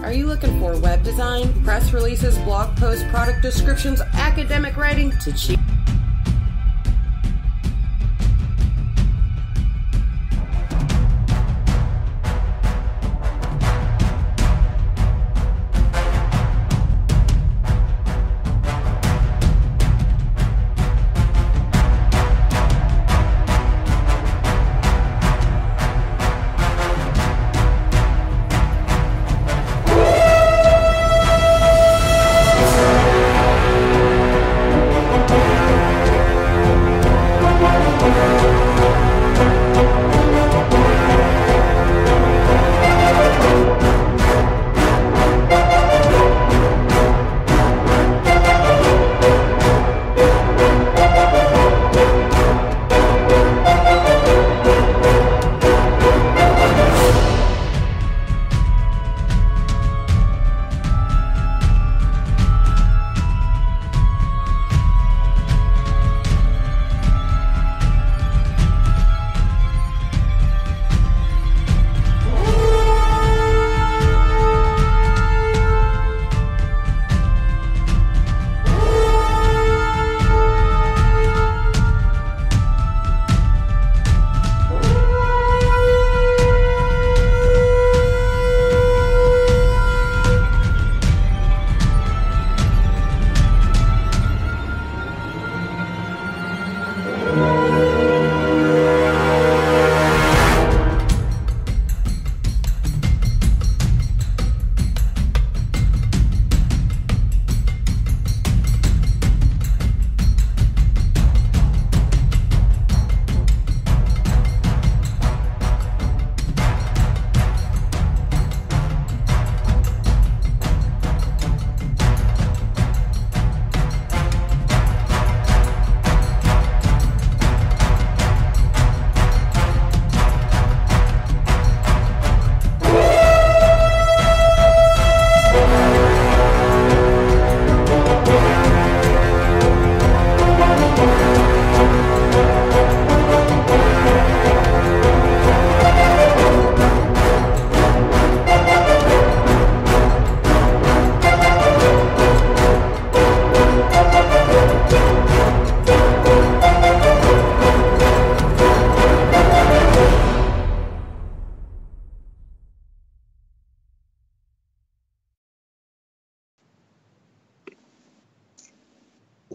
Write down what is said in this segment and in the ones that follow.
Are you looking for web design, press releases, blog posts, product descriptions, academic writing to cheat?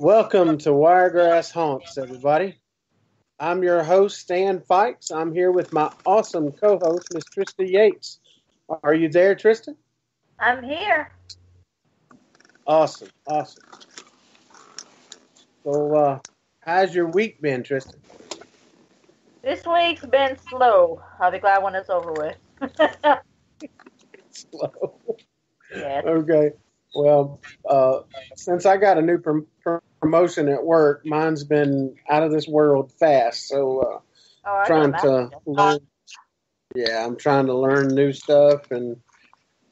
Welcome to Wiregrass Haunts, everybody. I'm your host, Stan Fikes. I'm here with my awesome co-host, Miss Trista Yates. Are you there, Trista? I'm here. Awesome. So, how's your week been, Trista? This week's been slow. I'll be glad when it's over with. Slow. Yes. Okay. Well, since I got a new promotion at work, mine's been out of this world fast. So, I'm trying to learn new stuff and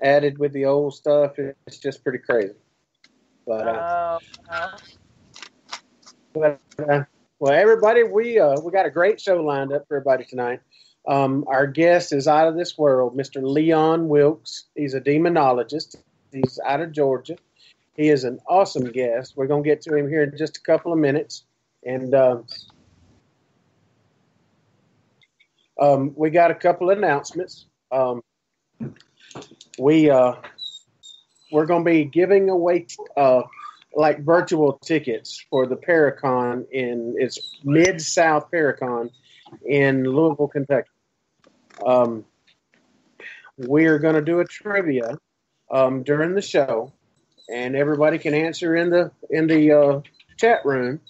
added with the old stuff. It's just pretty crazy. But, well, everybody, we got a great show lined up for everybody tonight. Our guest is out of this world, Mr. Leon Wilkes. He's a demonologist. He's out of Georgia. He is an awesome guest. We're going to get to him here in just a couple of minutes. And we got a couple of announcements. We're going to be giving away like virtual tickets for the Paracon it's Mid-South Paracon in Louisville, Kentucky. We're going to do a trivia during the show, and everybody can answer in the chat room.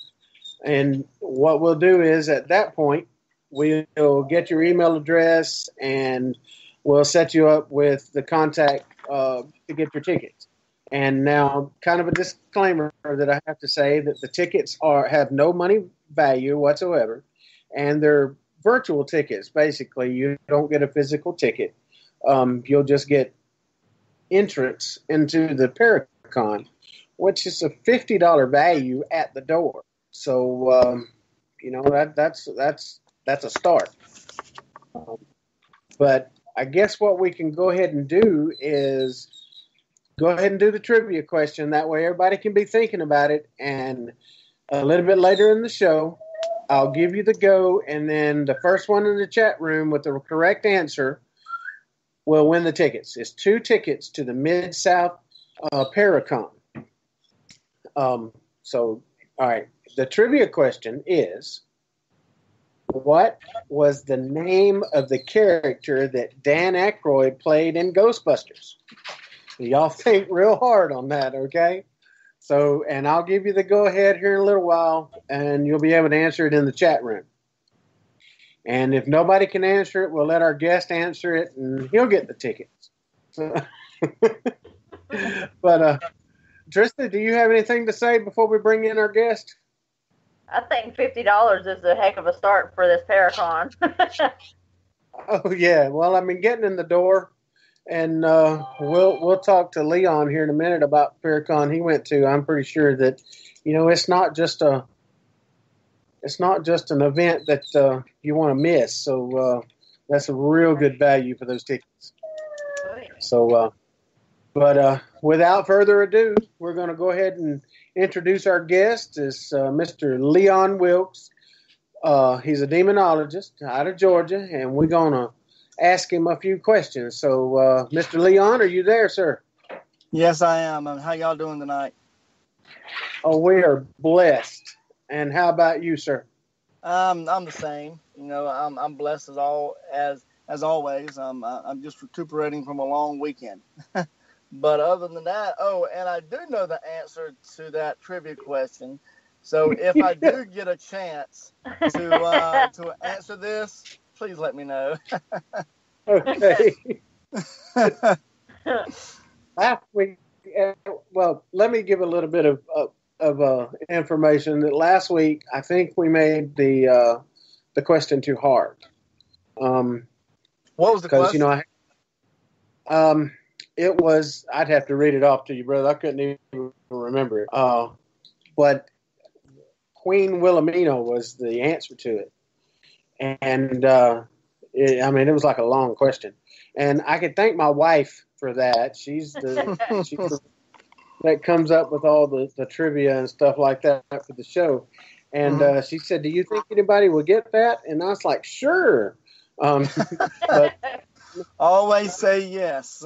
And what we'll do is at that point, we'll get your email address and we'll set you up with the contact to get your tickets. And now, kind of a disclaimer that I have to say that the tickets have no money value whatsoever, and they're virtual tickets. Basically, you don't get a physical ticket. You'll just get entrance into the Paracon, which is a $50 value at the door. So, that's a start. But I guess what we can go ahead and do is go ahead and do the trivia question. That way everybody can be thinking about it. And a little bit later in the show, I'll give you the go, and then the first one in the chat room with the correct answer will win the tickets. It's 2 tickets to the Mid-South Paracon. So, all right. The trivia question is, what was the name of the character that Dan Aykroyd played in Ghostbusters? Y'all think real hard on that, okay? So, and I'll give you the go-ahead here in a little while, and you'll be able to answer it in the chat room. And if nobody can answer it, we'll let our guest answer it, and he'll get the tickets. But, Trista, do you have anything to say before we bring in our guest? I think $50 is a heck of a start for this Paracon. Oh, yeah. Well, I mean, getting in the door, and we'll talk to Leon here in a minute about Paracon he went to. I'm pretty sure that, it's not just an event that you want to miss. So that's a real good value for those tickets. So, but without further ado, we're going to go ahead and introduce our guest. Is Mr. Leon Wilkes. He's a demonologist out of Georgia, and we're going to ask him a few questions. So, Mr. Leon, are you there, sir? Yes, I am. How y'all doing tonight? Oh, we are blessed. And how about you, sir? I'm the same. I'm blessed as always. I'm just recuperating from a long weekend. But other than that, and I do know the answer to that trivia question. So if I do get a chance to answer this, please let me know. Okay. Last week, well, let me give a little bit of information. That last week, I think we made the question too hard. What was the question? It was, I'd have to read it off to you, brother. I couldn't even remember it. But Queen Wilhelmina was the answer to it. And, it was like a long question. And I could thank my wife for that. She's that comes up with all the trivia and stuff like that for the show. And she said, "Do you think anybody will get that?" And I was like, "Sure." But always say yes.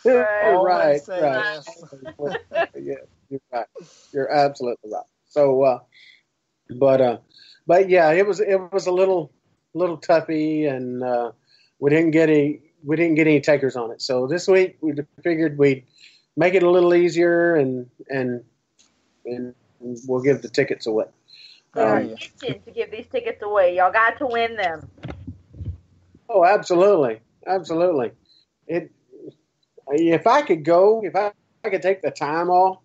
Right. Yes. Yeah, you're right. You're absolutely right. So, but yeah, it was a little toughy, and we didn't get any takers on it. So this week we figured we'd make it a little easier, and we'll give the tickets away. We're itching to give these tickets away. Y'all got to win them. Oh, absolutely. If I could take the time off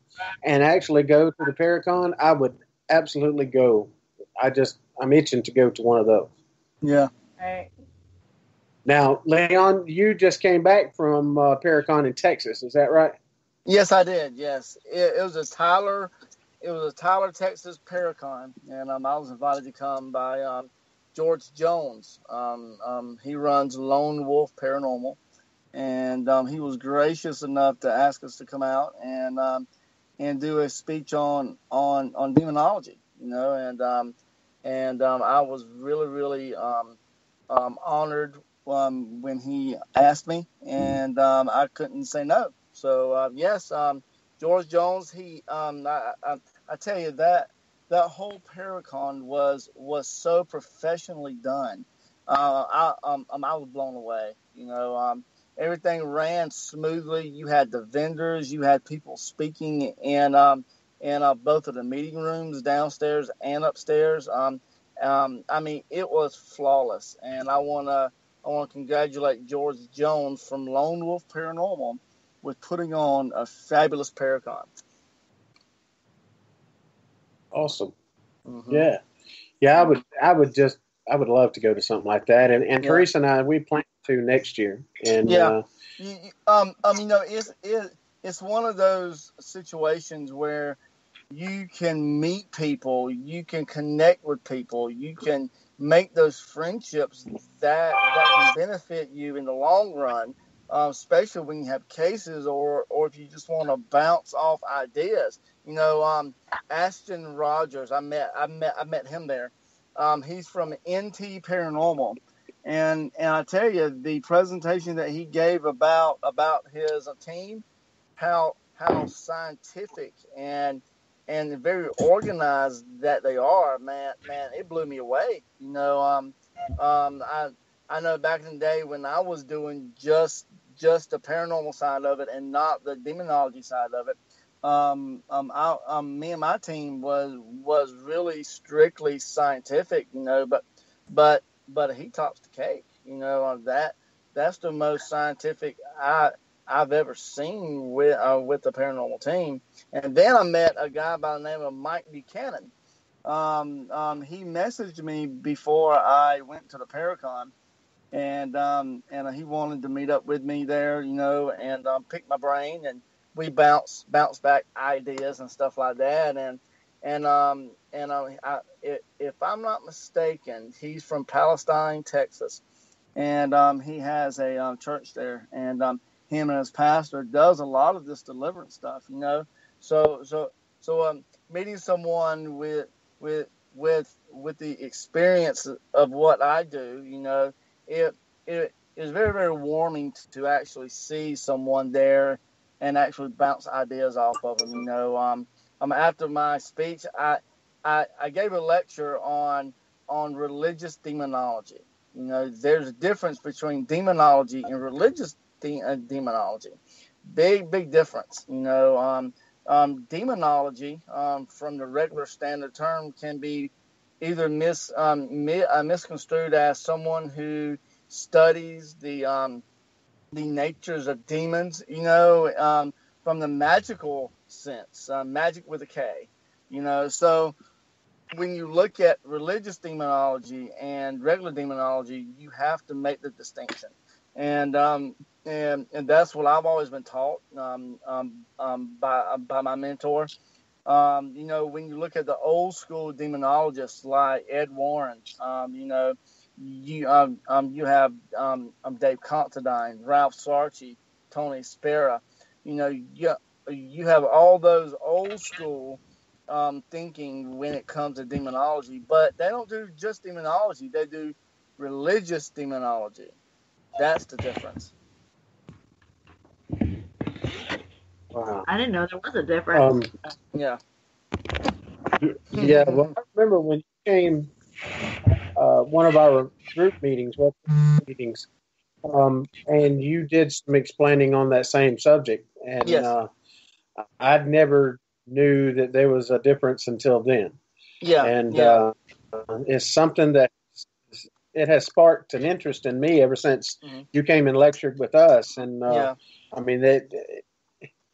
and actually go to the Paracon, I would absolutely go. I'm itching to go to one of those. Yeah. All right. Now, Leon, you just came back from Paracon in Texas. Is that right? Yes, I did. Yes, it was a Tyler, Texas Paracon, and I was invited to come by George Jones. He runs Lone Wolf Paranormal, and he was gracious enough to ask us to come out and do a speech on demonology. And I was really honored when he asked me, and I couldn't say no. So yes, George Jones. I tell you that whole Paracon was so professionally done. I was blown away. Everything ran smoothly. You had the vendors, you had people speaking in both of the meeting rooms downstairs and upstairs. It was flawless, and I want to congratulate George Jones from Lone Wolf Paranormal with putting on a fabulous Paracon. Awesome. Mm-hmm. Yeah. I would love to go to something like that. And Teresa and I, we plan to next year. And it's one of those situations where you can meet people, you can connect with people, you can make those friendships that can benefit you in the long run. especially when you have cases or if you just want to bounce off ideas. Ashton Rogers, I met him there. He's from NT Paranormal, and I tell you, the presentation that he gave about his team, how scientific and very organized that they are, man, it blew me away. I know back in the day when I was doing just the paranormal side of it and not the demonology side of it. Me and my team was really strictly scientific, but he tops the cake, that's the most scientific I've ever seen with the paranormal team. And then I met a guy by the name of Mike Buchanan. He messaged me before I went to the Paracon, and he wanted to meet up with me there, and pick my brain, and we bounce back ideas and stuff like that. If I'm not mistaken, he's from Palestine, Texas, and he has a church there, and him and his pastor does a lot of this deliverance stuff, So meeting someone with the experience of what I do, it is very, very warming to actually see someone there and actually bounce ideas off of them. After my speech, I gave a lecture on religious demonology. There's a difference between demonology and religious demonology. Big difference. Demonology, from the regular standard term, can be either misconstrued as someone who studies the natures of demons, from the magical sense, magic with a K, So when you look at religious demonology and regular demonology, you have to make the distinction, and that's what I've always been taught by my mentor. When you look at the old school demonologists like Ed Warren, you have Dave Considine, Ralph Sarchie, Tony Spera. You have all those old school thinking when it comes to demonology, but they don't do just demonology. They do religious demonology. That's the difference. Wow. I didn't know there was a difference. Yeah. Yeah. Well, I remember when you came, one of our group meetings, and you did some explaining on that same subject, and Yes. I'd never knew that there was a difference until then. Yeah. And yeah. It's something that it has sparked an interest in me ever since you came and lectured with us. And I mean,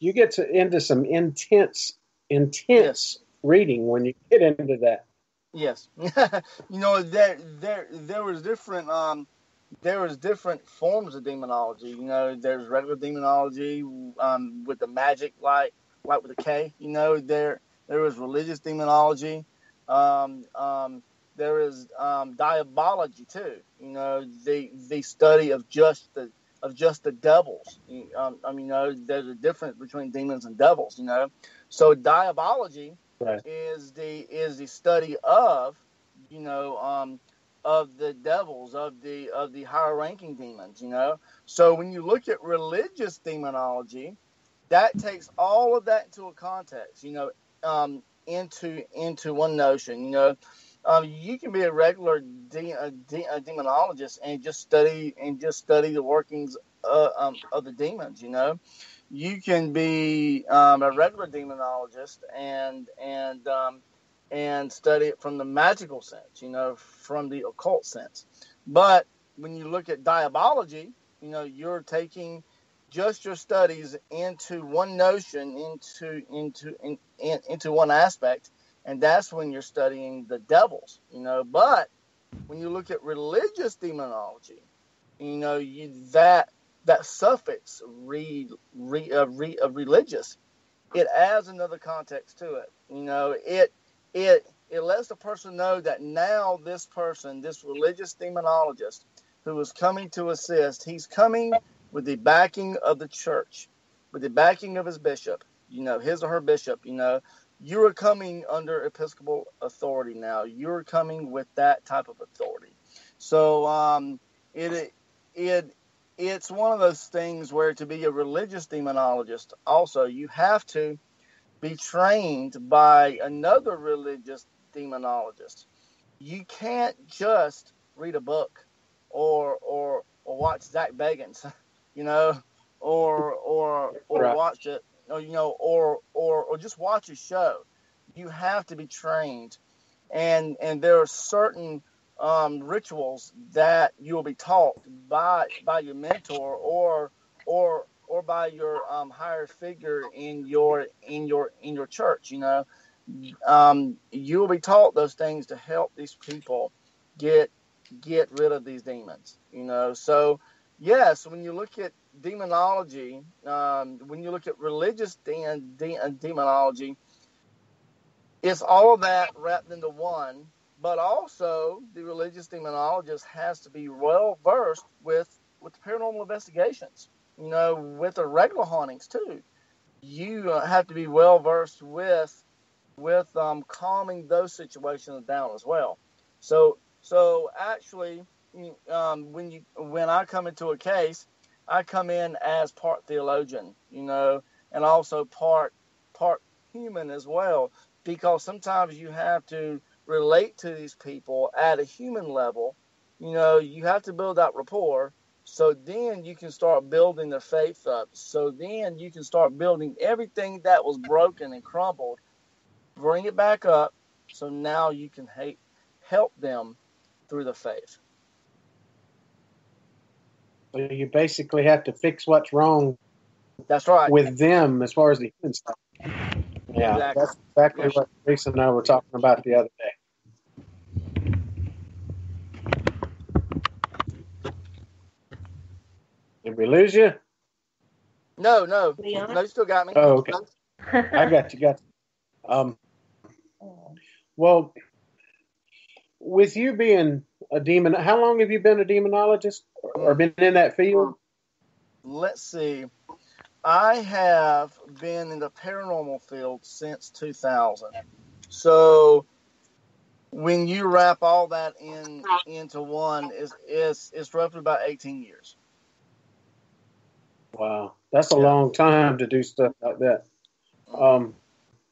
you get into some intense Yes. reading when you get into that. Yes. There was different forms of demonology. There's regular demonology with the magic, like with a K. There was religious demonology. There is diabology too. The study of just the devils. There's a difference between demons and devils. So diabology is the study of the devils, of the higher ranking demons. So when you look at religious demonology, that takes all of that into a context. Into one notion. You can be a regular demonologist and just study the workings of the demons. You can be a regular demonologist and study it from the magical sense, from the occult sense. But when you look at diabology, you're taking just your studies into one notion, into one aspect, and that's when you're studying the devils. But when you look at religious demonology, that suffix religious, it adds another context to it. It lets the person know that now this person, this religious demonologist who is coming to assist, he's coming with the backing of the church, with the backing of his bishop, his or her bishop, you are coming under Episcopal authority now. You're coming with that type of authority. So it's one of those things where to be a religious demonologist, also you have to be trained by another religious demonologist. You can't just read a book or watch Zach Bagans, or Right. watch it, or just watch a show. You have to be trained, and there are certain rituals that you will be taught by your mentor or by your higher figure in your church. You will be taught those things to help these people get rid of these demons. So yes, when you look at demonology, when you look at religious demonology, it's all of that wrapped into one. But also, the religious demonologist has to be well versed with the paranormal investigations. With the regular hauntings too. You have to be well versed with calming those situations down as well. So actually, when I come into a case, I come in as part theologian, and also part human as well, because sometimes you have to relate to these people at a human level. You have to build that rapport. So then you can start building their faith up. So then you can start building everything that was broken and crumbled, bring it back up. So now you can help them through the faith. So you basically have to fix what's wrong. That's right. With them as far as the human stuff. Yeah, Exactly. That's exactly what Lisa and I were talking about the other day. Did we lose you? No, Leon? you still got me. Oh, okay. I got you. Well, with you being a demon, how long have you been a demonologist or been in that field? Let's see. I have been in the paranormal field since 2000. So when you wrap all that into one, it's roughly about 18 years. Wow, that's a long time to do stuff like that.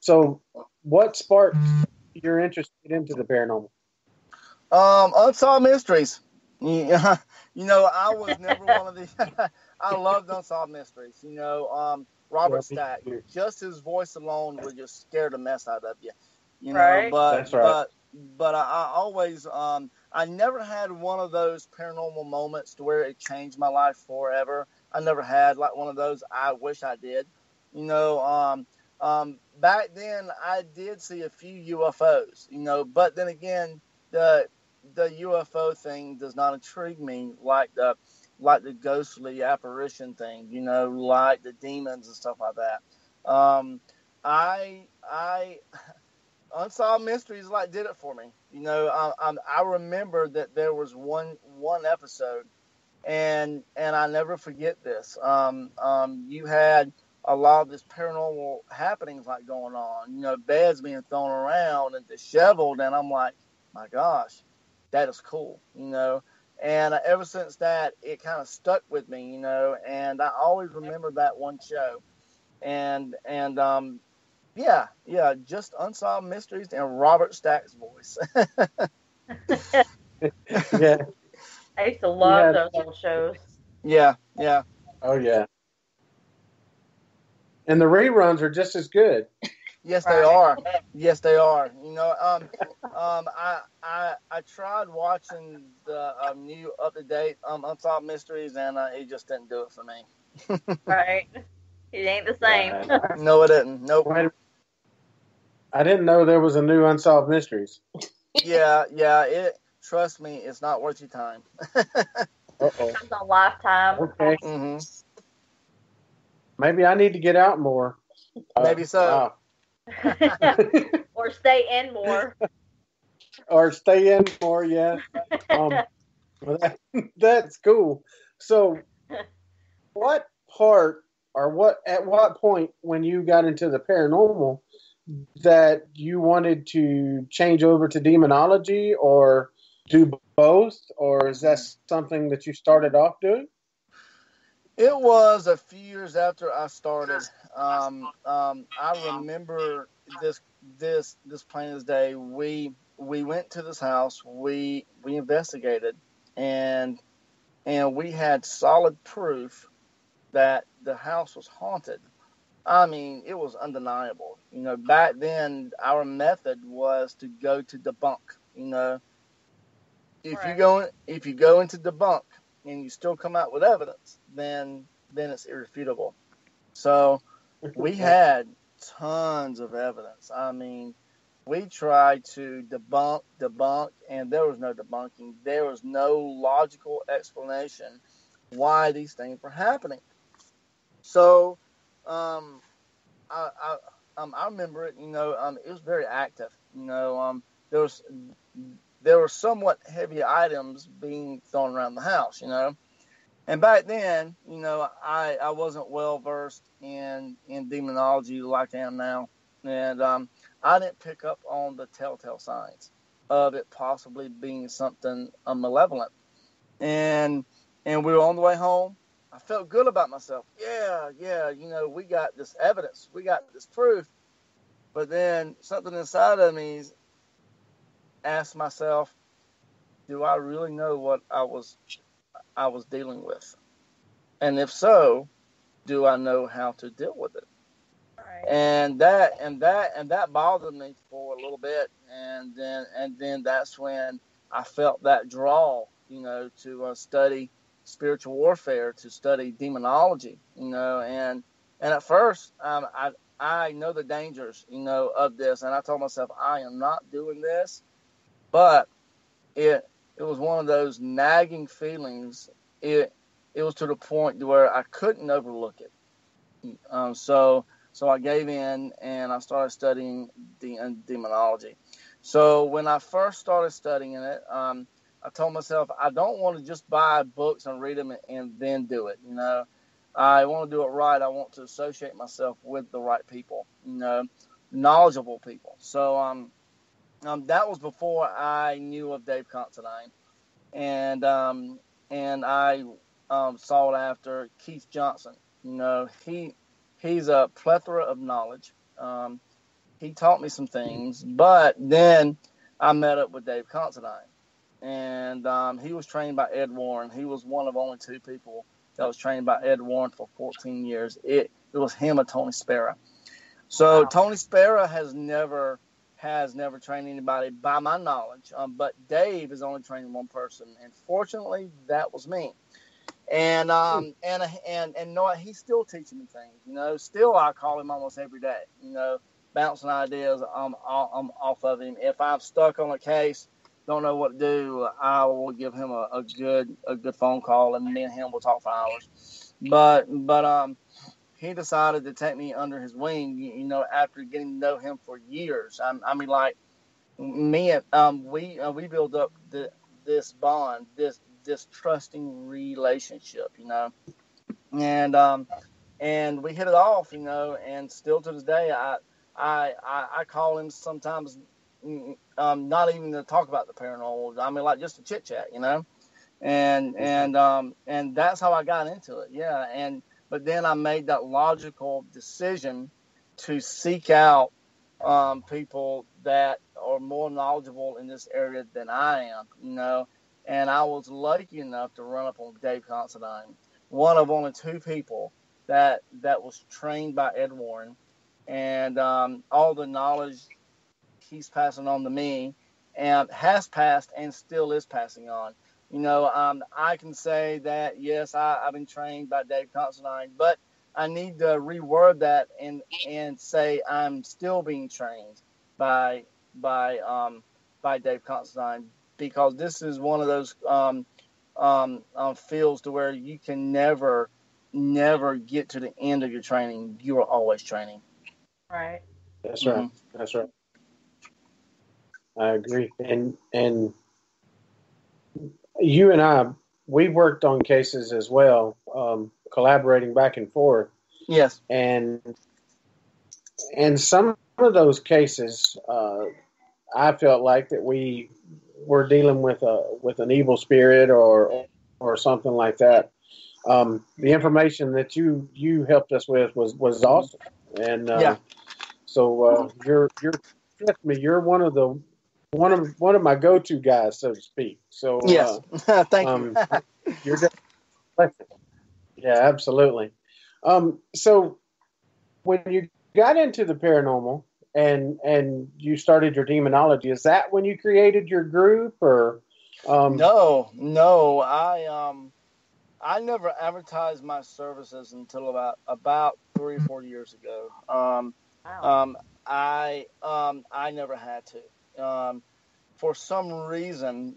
So what sparked your interest into the paranormal? Unsolved mysteries. I was never one of the. I loved unsolved mysteries. Robert Stack. Just his voice alone would just scare the mess out of you. Right. But That's right. but I always I never had one of those paranormal moments to where it changed my life forever. I never had like one of those. I wish I did. Back then I did see a few UFOs. But then again, the UFO thing does not intrigue me like the ghostly apparition thing, like the demons and stuff like that. I Unsolved Mysteries did it for me. I remember that there was one episode, and I never forget this. You had a lot of this paranormal happenings going on. Beds being thrown around and disheveled, and I'm like, my gosh, that is cool. And ever since that, it kind of stuck with me. And I always remember that one show, and just Unsolved Mysteries and Robert Stack's voice. Yeah. I used to love those old shows. Yeah. Oh yeah. And the reruns are just as good. Yes, they are. Yes, they are. I tried watching the new up-to-date Unsolved Mysteries, and it just didn't do it for me. Right. It ain't the same. No, it didn't. Nope. I didn't know there was a new Unsolved Mysteries. Yeah. Trust me, it's not worth your time. It's a lifetime. Okay. Mm-hmm. Maybe I need to get out more. Maybe so. Wow. Or stay in more. Or stay in more, yeah. Well, that's cool. So, part, or at what point when you got into the paranormal that you wanted to change over to demonology or do both, or is that something that you started off doing? It was a few years after I started. I remember this plain as day. We went to this house. We investigated, and we had solid proof that the house was haunted. I mean, it was undeniable. You know, back then our method was to go to debunk. You know, if Right. you go into debunk and you still come out with evidence, then it's irrefutable. So we had tons of evidence. I mean, we tried to debunk, and there was no debunking. There was no logical explanation why these things were happening. So, I remember it. You know, it was very active. You know, there was there were somewhat heavy items being thrown around the house. You know, and back then, you know, I wasn't well versed in demonology like I am now, and I didn't pick up on the telltale signs of it possibly being something malevolent. And we were on the way home. I felt good about myself. Yeah, you know, we got this evidence, we got this proof. But then something inside of me asked myself, do I really know what I was dealing with? And if so, do I know how to deal with it? Right. And that bothered me for a little bit, and then that's when I felt that draw, you know, to study spiritual warfare, to study demonology, you know, and at first I know the dangers, you know, of this, and I told myself I am not doing this, but it was one of those nagging feelings. It was to the point where I couldn't overlook it. So I gave in and I started studying demonology. So when I first started studying it, I told myself I don't want to just buy books and read them and then do it. You know, I want to do it right. I want to associate myself with the right people. You know, knowledgeable people. So that was before I knew of Dave Considine, and I sought after Keith Johnson. You know, he's a plethora of knowledge. He taught me some things, but then I met up with Dave Considine, and he was trained by Ed Warren. He was one of only two people that was trained by Ed Warren for 14 years. It was him and Tony Sparrow. So Wow. Tony Sparrow has never trained anybody by my knowledge, but Dave has only trained one person, and fortunately, that was me. And no, he's still teaching me things. You know, still I call him almost every day. You know, bouncing ideas off of him. If I'm stuck on a case, don't know what to do, I will give him a good phone call, and me and him will talk for hours. But he decided to take me under his wing. You know, after getting to know him for years. I mean, like me and we build up this bond, this trusting relationship, you know, and we hit it off, you know, and still to this day, I call him sometimes, not even to talk about the paranormal. I mean, like just to chit chat, you know, and that's how I got into it. Yeah. But then I made that logical decision to seek out, people that are more knowledgeable in this area than I am, you know. And I was lucky enough to run up on Dave Considine, one of only two people that was trained by Ed Warren, and all the knowledge he's passing on to me, and has passed and still is passing on. You know, I can say that yes, I've been trained by Dave Considine, but I need to reword that and say I'm still being trained by Dave Considine, because this is one of those fields to where you can never get to the end of your training. You are always training. Right. That's right. That's right. I agree. And you and I, we worked on cases as well. collaborating back and forth. Yes. And some of those cases, I felt like that we were dealing with an evil spirit or something like that. The information that you helped us with was awesome, and so you're trust me, you're one of my go-to guys, so to speak. So yes, thank you. You're definitely, yeah, absolutely. So when you got into the paranormal and you started your demonology, is that when you created your group, or No, I never advertised my services until about 3 or 4 years ago. Wow. I never had to. For some reason,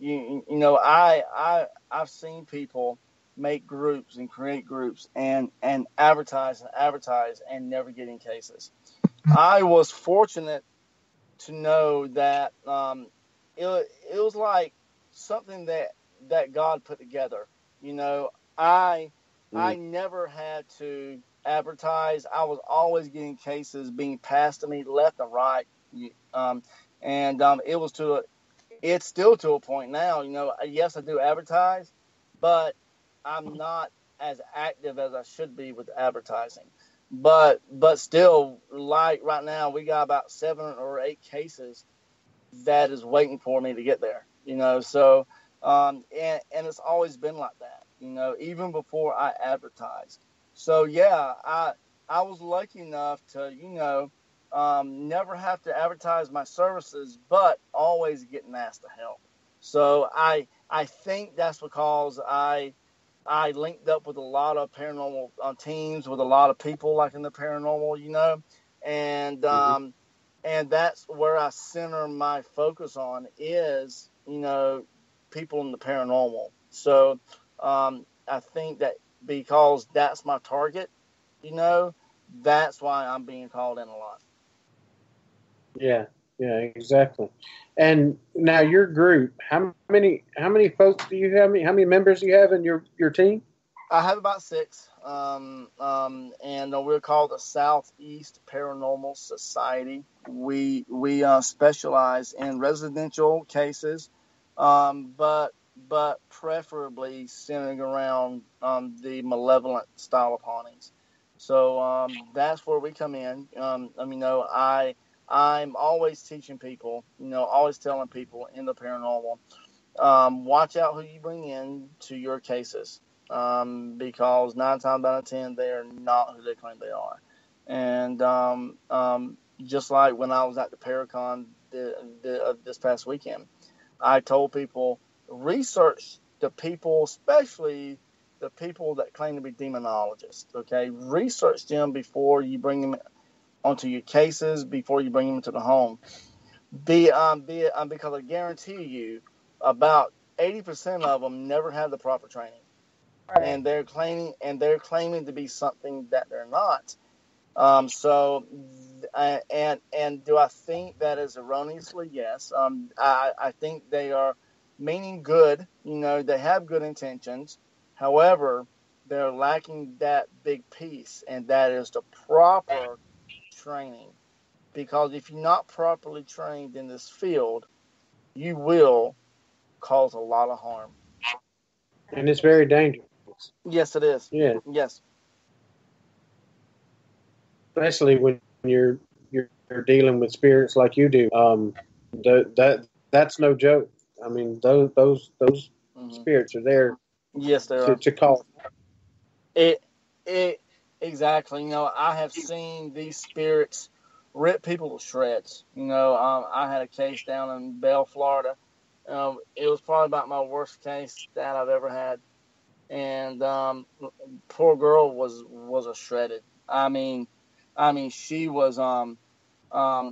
I've seen people make groups and create groups and advertise and never get in cases. I was fortunate to know that it was like something that God put together. I never had to advertise. I was always getting cases being passed to me left and right, and it's still to a point now. Yes, I do advertise, but I'm not as active as I should be with advertising. But still, like right now, we got about 7 or 8 cases that is waiting for me to get there. So and it's always been like that. Even before I advertised. So yeah, I was lucky enough to never have to advertise my services, but always getting asked to help. So I think that's because I linked up with a lot of paranormal teams, with a lot of people like in the paranormal, and and that's where I center my focus on is people in the paranormal. So I think that because that's my target, that's why I'm being called in a lot. yeah, exactly. And now your group, how many folks do you have? How many members do you have in your team? I have about 6, and we're called the Southeast Paranormal Society. We specialize in residential cases, but preferably centering around the malevolent style of hauntings. So that's where we come in. I'm always teaching people, always telling people in the paranormal, watch out who you bring in to your cases. Because 9 times out of 10, they are not who they claim they are. And just like when I was at the Paracon this past weekend, I told people, research the people, especially the people that claim to be demonologists, okay? Research them before you bring them onto your cases, before you bring them into the home. Because I guarantee you, about 80% of them never had the proper training. Right. And they're claiming to be something that they're not. So do I think that is erroneously? Yes. I think they are meaning good. They have good intentions. However, they're lacking that big piece, and that is the proper training. Because if you're not properly trained in this field, you will cause a lot of harm. And it's very dangerous. Yes, it is. Yeah. Yes. Especially when you're dealing with spirits like you do. That's no joke. I mean, those spirits are there. Yes, they are. To call it. Exactly. I have seen these spirits rip people to shreds. I had a case down in Bell, Florida. It was probably about my worst case that I've ever had. And poor girl was a shredded. I mean, she was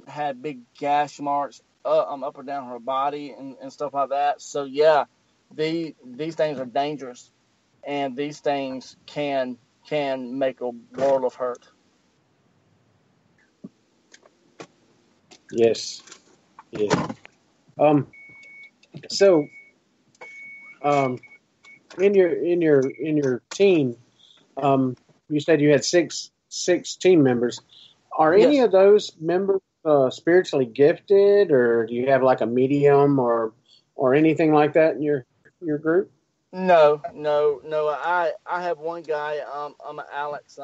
had big gash marks up or down her body and stuff like that. So yeah, these things are dangerous, and these things can make a world of hurt. Yes. Yeah. So in your team, You said you had six team members. Are Yes. any of those members spiritually gifted, or do you have like a medium or anything like that in your group? No. I have one guy. Alex.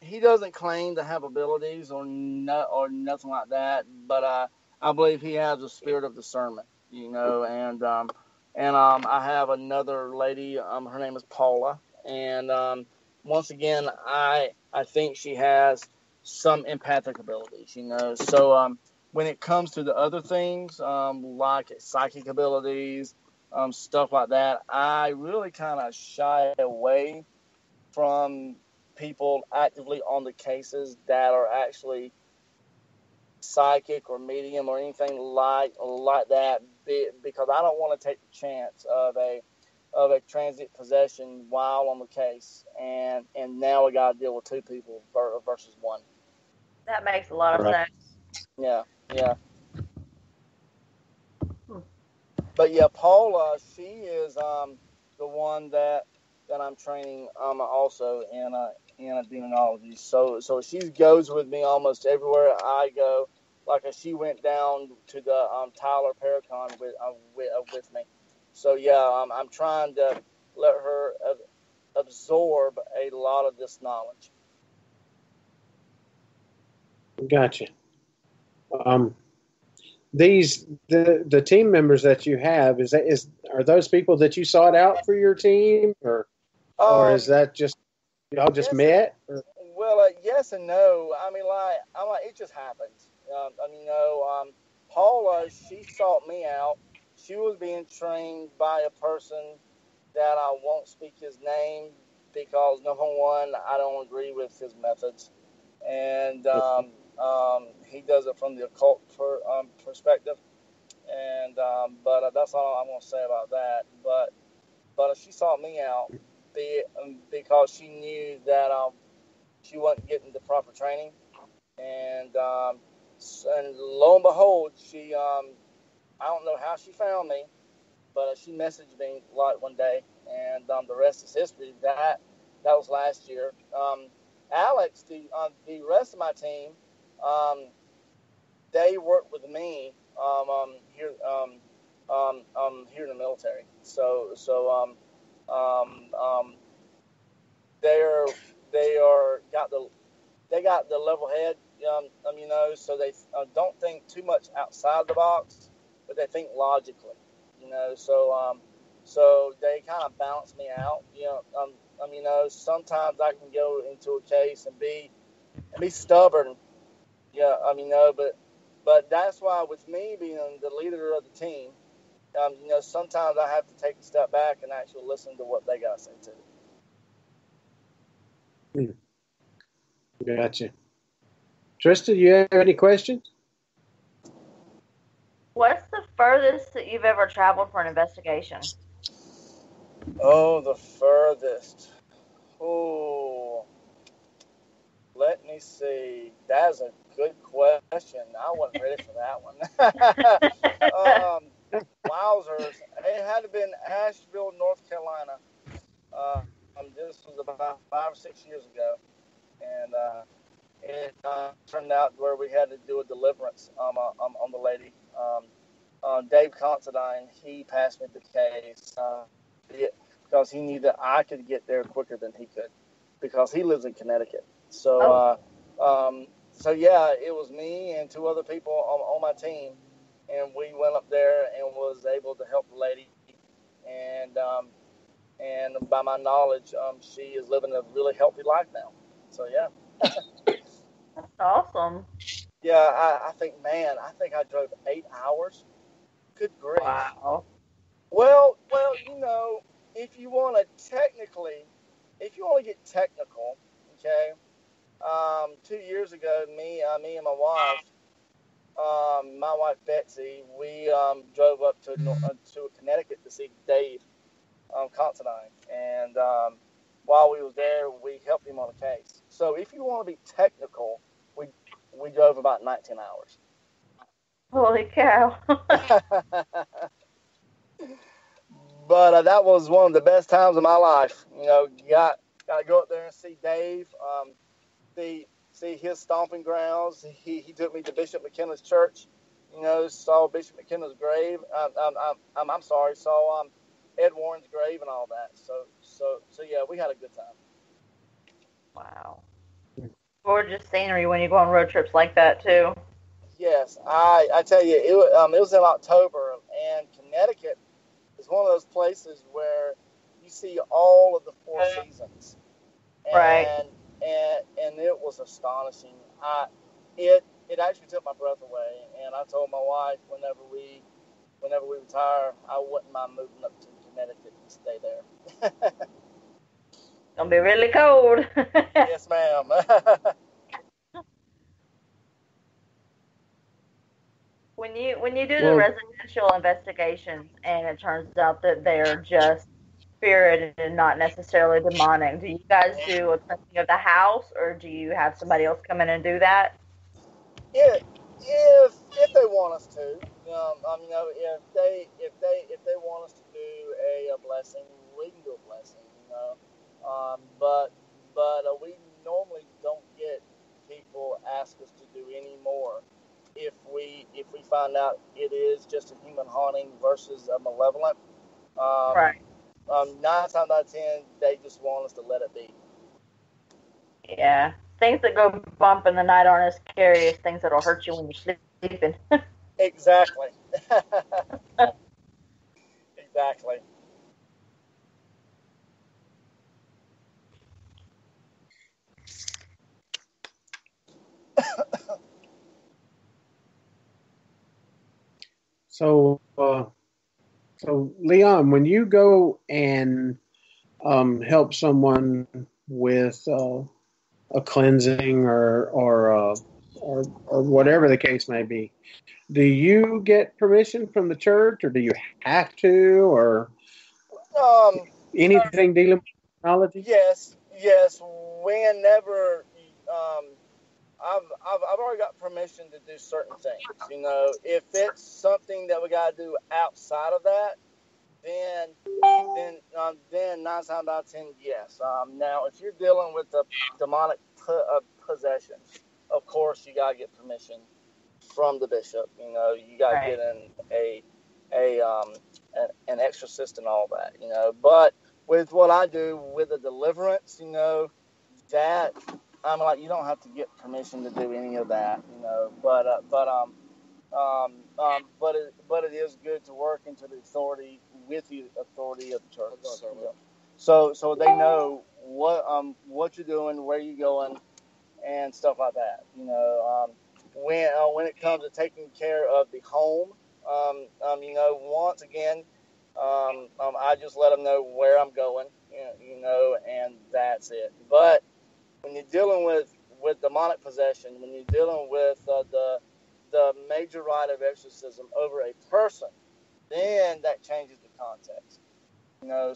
He doesn't claim to have abilities or nothing like that, but I believe he has a spirit of discernment. And I have another lady. Her name is Paula, and once again, I think she has some empathic abilities. So when it comes to the other things, like psychic abilities, stuff like that, I really kind of shy away from people actively on the cases that are actually psychic or medium or anything like that, because I don't want to take the chance of a transit possession while on the case, and now we got to deal with two people versus one. That makes a lot of sense. Yeah. But yeah, Paula, she is the one that I'm training also in demonology. So she goes with me almost everywhere I go. Like she went down to the Tyler Paracon with me. So yeah, I'm trying to let her absorb a lot of this knowledge. Gotcha. The team members that you have, are those people that you sought out for your team, or is that just y'all just met? Well, yes and no. I mean, it just happens. Paula, she sought me out. She was being trained by a person that I won't speak his name because, number one, I don't agree with his methods, and he does it from the occult perspective. And but that's all I'm going to say about that. But she sought me out because she knew that she wasn't getting the proper training, and lo and behold, she I don't know how she found me, but she messaged me like one day, and the rest is history. That was last year. Alex, the rest of my team, they work with me here here in the military. So they got the level head, so they don't think too much outside the box, but they think logically, so they kind of balance me out. Sometimes I can go into a case and be stubborn, but that's why with me being the leader of the team, sometimes I have to take a step back and actually listen to what they got to say too. Gotcha. Trista, do you have any questions? What's the furthest that you've ever traveled for an investigation? Oh, the furthest. Oh, let me see. That's a good question. I wasn't ready for that one. Wowzers. It had to have been Asheville, North Carolina. This was about 5 or 6 years ago. And it turned out where we had to do a deliverance on the lady. Dave Considine, he passed me the case because he knew that I could get there quicker than he could because he lives in Connecticut. So, yeah, it was me and 2 other people on my team, and we went up there and was able to help the lady. And by my knowledge, she is living a really healthy life now. So, yeah. That's awesome. Yeah, I think I drove 8 hours. Good grief. Wow. Well, if you want to get technical, okay. 2 years ago, me and my wife Betsy, we drove up to Connecticut to see Dave Considine, and while we was there, we helped him on a case. So if you want to be technical, we drove about 19 hours. Holy cow. But that was one of the best times of my life. got to go up there and see Dave. See his stomping grounds. He took me to Bishop McKenna's church. Saw Bishop McKenna's grave. I'm sorry, saw Ed Warren's grave and all that. So yeah, we had a good time. Wow. Gorgeous scenery when you go on road trips like that too. Yes, I tell you, it was in October, and Connecticut is one of those places where you see all of the four seasons. And, right. And it was astonishing. It actually took my breath away, and I told my wife whenever we retire, I wouldn't mind moving up to Connecticut and stay there. Gonna be really cold. Yes, ma'am. When you do the residential investigations and it turns out that they're just spirited and not necessarily demonic, do you guys do a cleansing of the house, or do you have somebody else come in and do that? Yeah, if they want us to, if they want us to do a blessing, we can do a blessing, but we normally don't get people ask us to do any more if we find out it is just a human haunting versus a malevolent. Right. 9 times out of 10, they just want us to let it be. Yeah. Things that go bump in the night aren't as scary as things that'll hurt you when you're sleeping. Exactly. Exactly. So Leon, when you go and help someone with a cleansing or whatever the case may be, do you get permission from the church, or do you have to, or anything dealing with technology? Yes. Whenever I've already got permission to do certain things. If it's something that we got to do outside of that, then 9 times out of 10, yes. Now, if you're dealing with the demonic possession, of course you got to get permission from the bishop. You got to get an exorcist and all that. But with what I do with the deliverance, that I'm like, you don't have to get permission to do any of that. But it is good to work into the authority with the authority of the church. So they know what you're doing, where you're going, and stuff like that. When it comes to taking care of the home, once again, I just let them know where I'm going, and that's it. But when you're dealing with demonic possession, when you're dealing with the major rite of exorcism over a person, then that changes the context.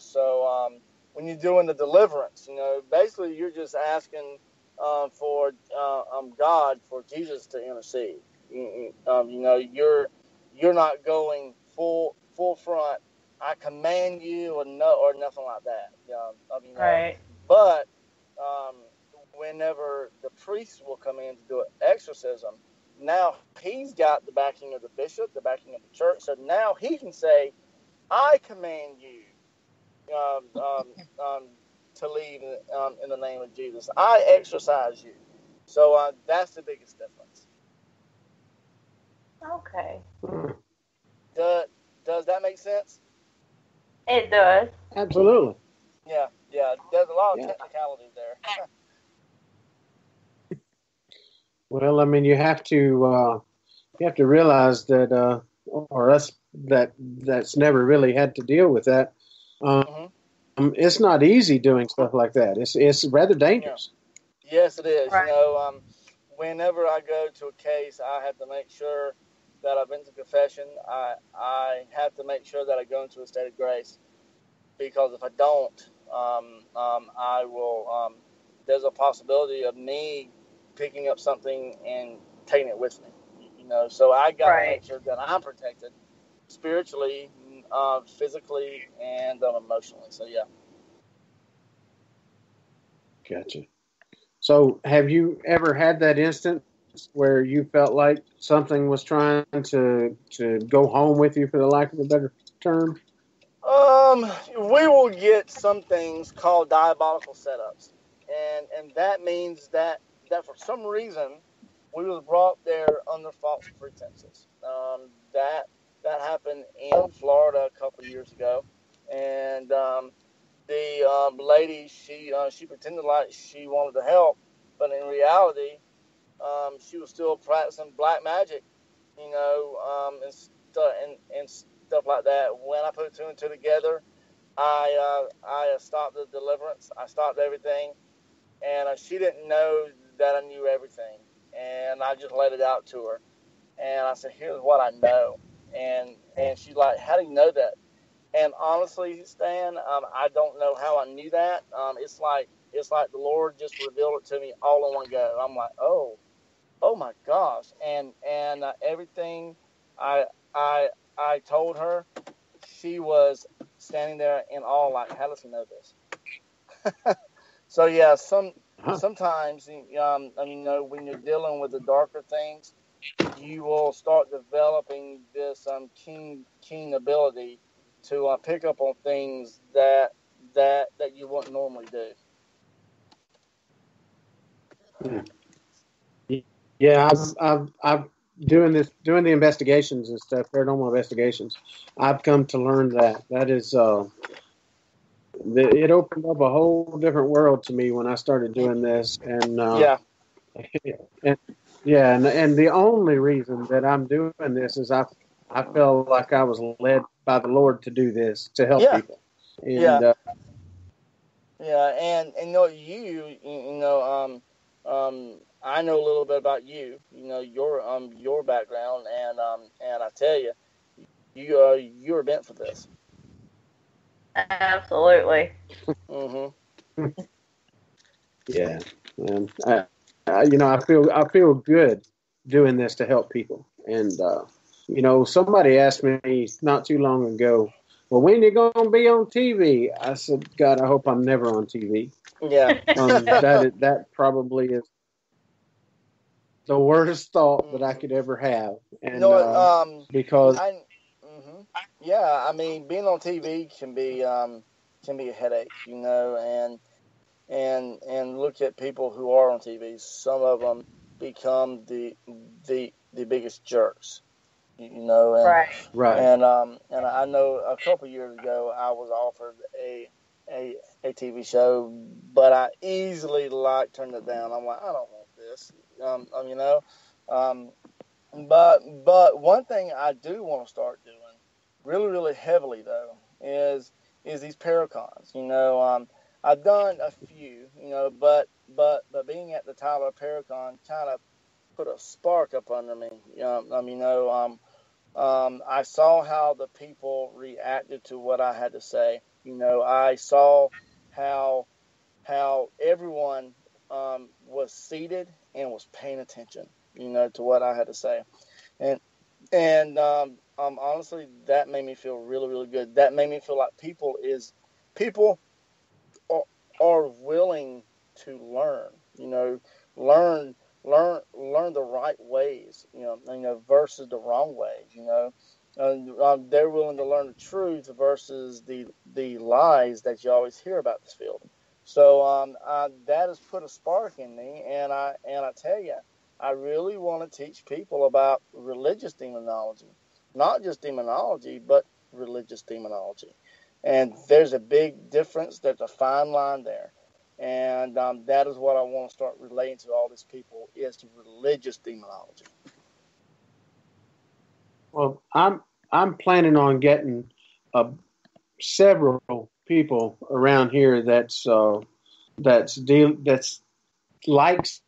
So when you're doing the deliverance, basically you're just asking for God, for Jesus to intercede. You're not going full front. I command you, or nothing like that. Right. But whenever the priest will come in to do an exorcism, now he's got the backing of the bishop, the backing of the church. So now he can say, I command you to leave in the name of Jesus. I exorcise you. So that's the biggest difference. Okay. Does that make sense? It does. Absolutely. Yeah. There's a lot of technicalities there. Well, I mean, you have to realize that, or us that's never really had to deal with that. It's not easy doing stuff like that. It's rather dangerous. Yeah. Yes, it is. Right. Whenever I go to a case, I have to make sure that I've been to confession. I have to make sure that I go into a state of grace, because if I don't, I will. There's a possibility of me picking up something and taking it with me. So I got to make sure that I'm protected spiritually, physically, and emotionally. So yeah. Gotcha. So, have you ever had that instance where you felt like something was trying to go home with you, for the lack of a better term? We will get some things called diabolical setups, and that means that for some reason we was brought there under false pretenses. That happened in Florida a couple of years ago, and the lady she pretended like she wanted to help, but in reality, she was still practicing black magic, and stuff like that. When I put two and two together, I stopped the deliverance. I stopped everything, and she didn't know that I knew everything, and I just laid it out to her, and I said, "Here's what I know," and she's like, "How do you know that?" And honestly, Stan, I don't know how I knew that. It's like the Lord just revealed it to me all in one go. I'm like, oh my gosh, and everything I I I told her, she was standing there in awe, like, how does he know this? So yeah, sometimes, when you're dealing with the darker things, you will start developing this keen ability to pick up on things that you wouldn't normally do. Yeah, I've doing the investigations and stuff, paranormal investigations. I've come to learn that is it opened up a whole different world to me when I started doing this, and Yeah. and yeah, and the only reason that I'm doing this is I felt like I was led by the Lord to do this to help Yeah. people, and Yeah. Yeah, and I know a little bit about you, your background, and I tell you, you're meant for this. Absolutely. Mm-hmm. yeah, and I feel good doing this to help people, and somebody asked me not too long ago, well, when you going to be on TV? I said, God, I hope I'm never on TV. Yeah. That probably is the worst thought that I could ever have, and because yeah, I mean, being on TV can be a headache, and look at people who are on TV. Some of them become the biggest jerks, and right. and I know a couple years ago I was offered a TV show, but I easily turned it down. I'm like, I don't want this, but one thing I do want to start doing really, really heavily though is these paracons. I've done a few, but being at the Tyler Paracon kind of put a spark up under me. I saw how the people reacted to what I had to say. I saw how everyone was seated and was paying attention, to what I had to say, and honestly, that made me feel really, really good. That made me feel like people are willing to learn. Learn the right ways. Versus the wrong ways. They're willing to learn the truth versus the lies that you always hear about this field. So that has put a spark in me, and I tell you, I really want to teach people about religious demonology, not just demonology, but religious demonology. And there's a big difference. There's a fine line there, and that is what I want to start relating to all these people is to religious demonology. Well, I'm planning on getting several people around here that's likes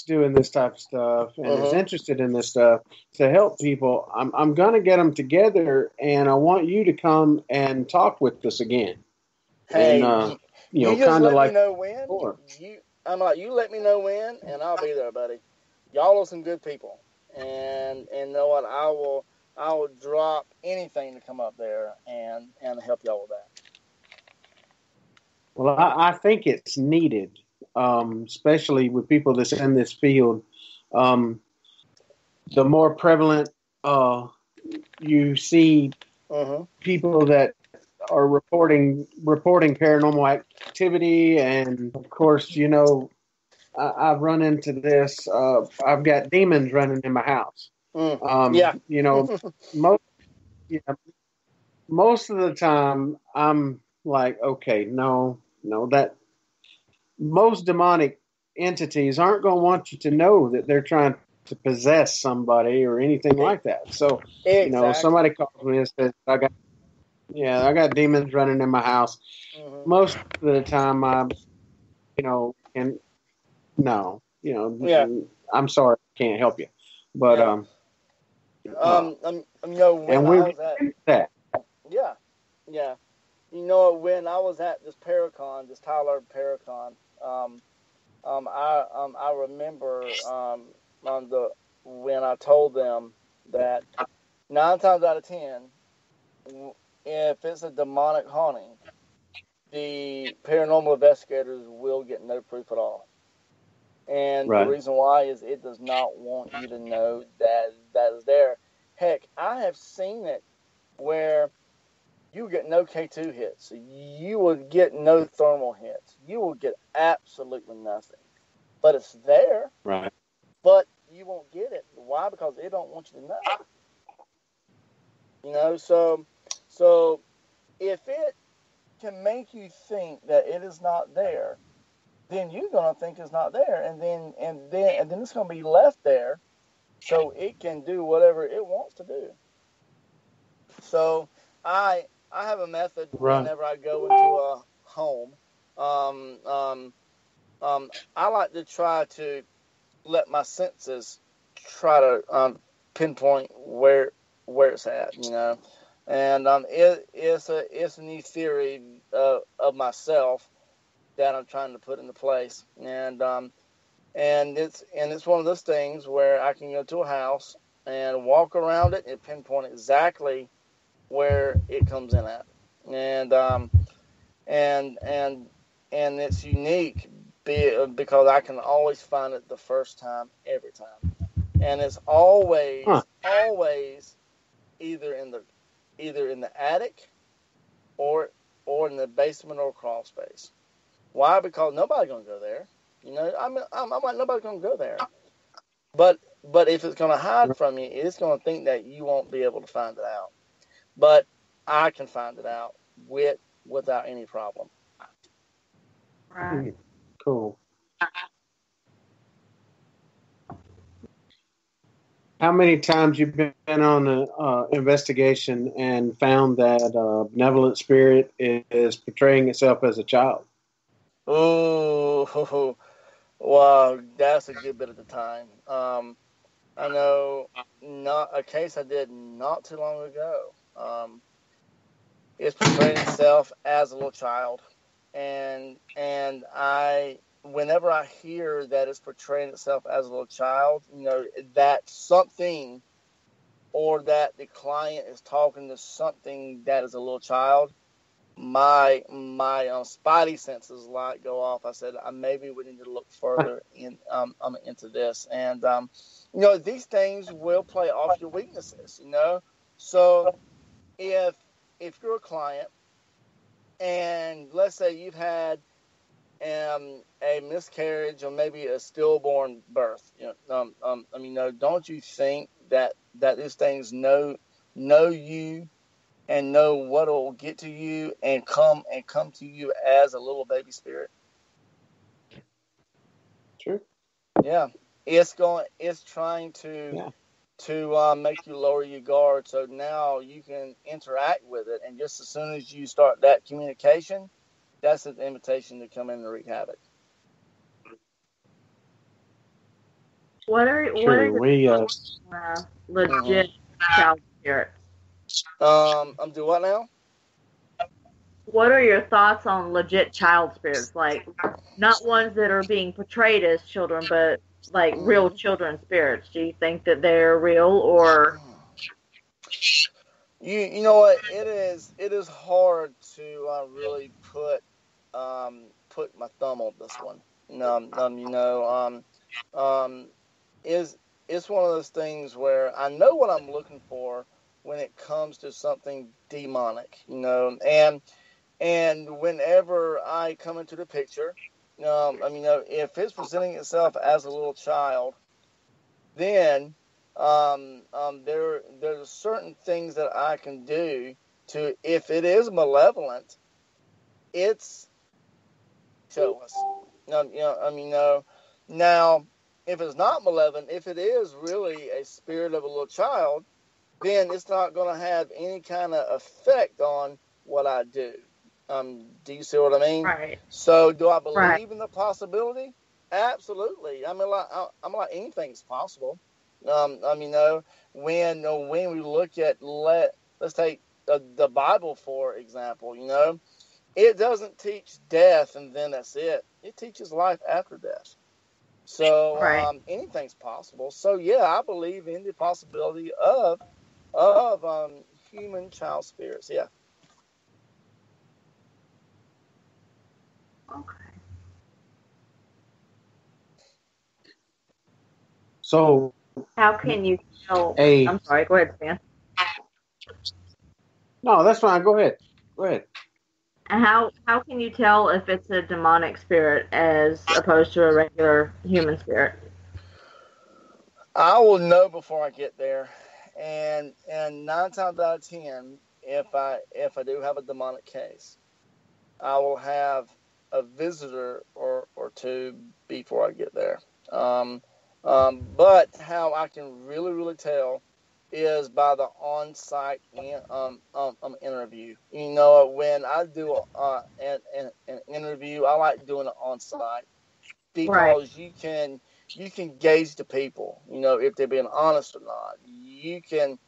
doing this type of stuff and is interested in this stuff to help people. I'm going to get them together, and I want you to come and talk with us again. Hey, and, you just let like me know when. You let me know when, and I'll be there, buddy. Y'all are some good people, and know what, I will drop anything to come up there and help y'all with that. Well, I think it's needed. especially with people that's in this field, the more prevalent you see people that are reporting paranormal activity, and of course, I've run into this. I've got demons running in my house. Most most of the time, I'm like, okay, no, that most demonic entities aren't going to want you to know that they're trying to possess somebody or anything like that. So, somebody calls me and says, I got demons running in my house. Most of the time, I'm, and no, I'm sorry, I can't help you. But, when I was at that. Yeah. When I was at this Paracon, this Tyler Paracon, I remember when I told them that 9 times out of 10, if it's a demonic haunting, the paranormal investigators will get no proof at all. And the reason why is it does not want you to know that is there. Heck, I have seen it where you get no K2 hits. You will get no thermal hits. You will get absolutely nothing. But it's there. Right. But you won't get it. Why? Because it don't want you to know. So if it can make you think that it is not there, then you're gonna think it's not there, and then it's gonna be left there, so it can do whatever it wants to do. So I have a method whenever I go into a home. I like to try to let my senses try to pinpoint where it's at, and it's a new theory of myself that I'm trying to put into place, and it's one of those things where I can go to a house and walk around it and pinpoint exactly where it comes in at, and it's unique because I can always find it the first time every time, and it's always either in the attic or in the basement or crawl space. Why? Because nobody's gonna go there. I'm like, nobody's gonna go there. But if it's gonna hide from you, it's gonna think that you won't be able to find it out. But I can find it out without any problem. Right. Cool. How many times you've been on an investigation and found that a benevolent spirit is portraying itself as a child? Oh, wow, that's a good bit of the time. I know not a case I did not too long ago. It's portraying itself as a little child, and whenever I hear that it's portraying itself as a little child, that something or that the client is talking to something that is a little child, my spidey senses light go off. I said, maybe we need to look further into this, and these things will play off your weaknesses. So if you're a client and let's say you've had a miscarriage or maybe a stillborn birth, don't you think that these things know you and know what will get to you and come to you as a little baby spirit? True. Yeah, it's trying to make you lower your guard, so now you can interact with it, and just as soon as you start that communication, that's an invitation to come in and wreak havoc. What are legit child spirits? Do what now? What are your thoughts on legit child spirits? Like, not ones that are being portrayed as children, but like real children spirits. Do you think that they're real, or? You know what? It is hard to really put my thumb on this one. is it's one of those things where I know what I'm looking for when it comes to something demonic, and whenever I come into the picture, if it's presenting itself as a little child, then there's certain things that I can do to, if it is malevolent, it's show us. Now, if it's not malevolent, if it is really a spirit of a little child, then it's not going to have any kind of effect on what I do. Do you see what I mean? Right. So, do I believe in the possibility? Absolutely. I'm like anything's possible. When we look at let's take the Bible for example. It doesn't teach death and then that's it. It teaches life after death. So anything's possible. So yeah, I believe in the possibility of human child spirits. Yeah. Okay. So How can you tell? I'm sorry. Go ahead, Stan. No, that's fine. Go ahead. How can you tell if it's a demonic spirit as opposed to a regular human spirit? I will know before I get there, and 9 times out of 10, if I do have a demonic case, I will have a visitor or two before I get there. But how I can really tell is by the on-site interview. When I do an interview, I like doing it on-site because you can gauge the people. If they're being honest or not. You can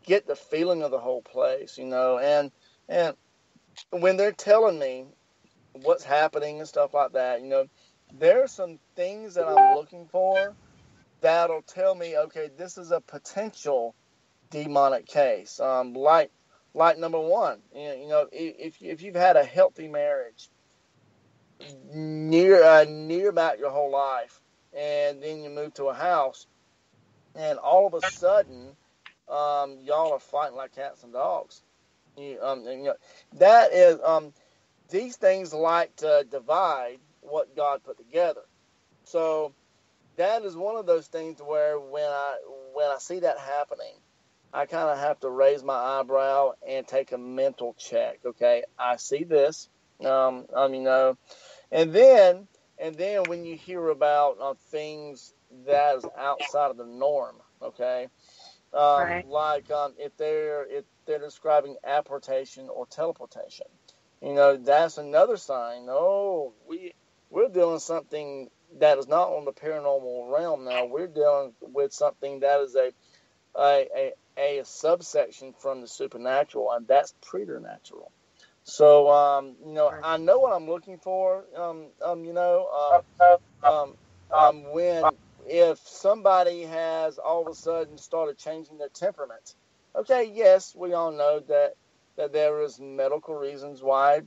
get the feeling of the whole place. And when they're telling me what's happening and stuff like that, there are some things that I'm looking for that'll tell me, okay, this is a potential demonic case. Like number one, if you've had a healthy marriage near about your whole life, and then you move to a house, and all of a sudden, y'all are fighting like cats and dogs. That is these things like to divide what God put together. So that is one of those things where when I see that happening, I kind of have to raise my eyebrow and take a mental check. Okay, I see this. And then when you hear about things that is outside of the norm, okay, like if they're describing apportation or teleportation, that's another sign. Oh, we're dealing with something that is not on the paranormal realm now. We're dealing with something that is a subsection from the supernatural, and that's preternatural. So, I know what I'm looking for. If somebody has all of a sudden started changing their temperament, okay, yes, we all know that there is medical reasons why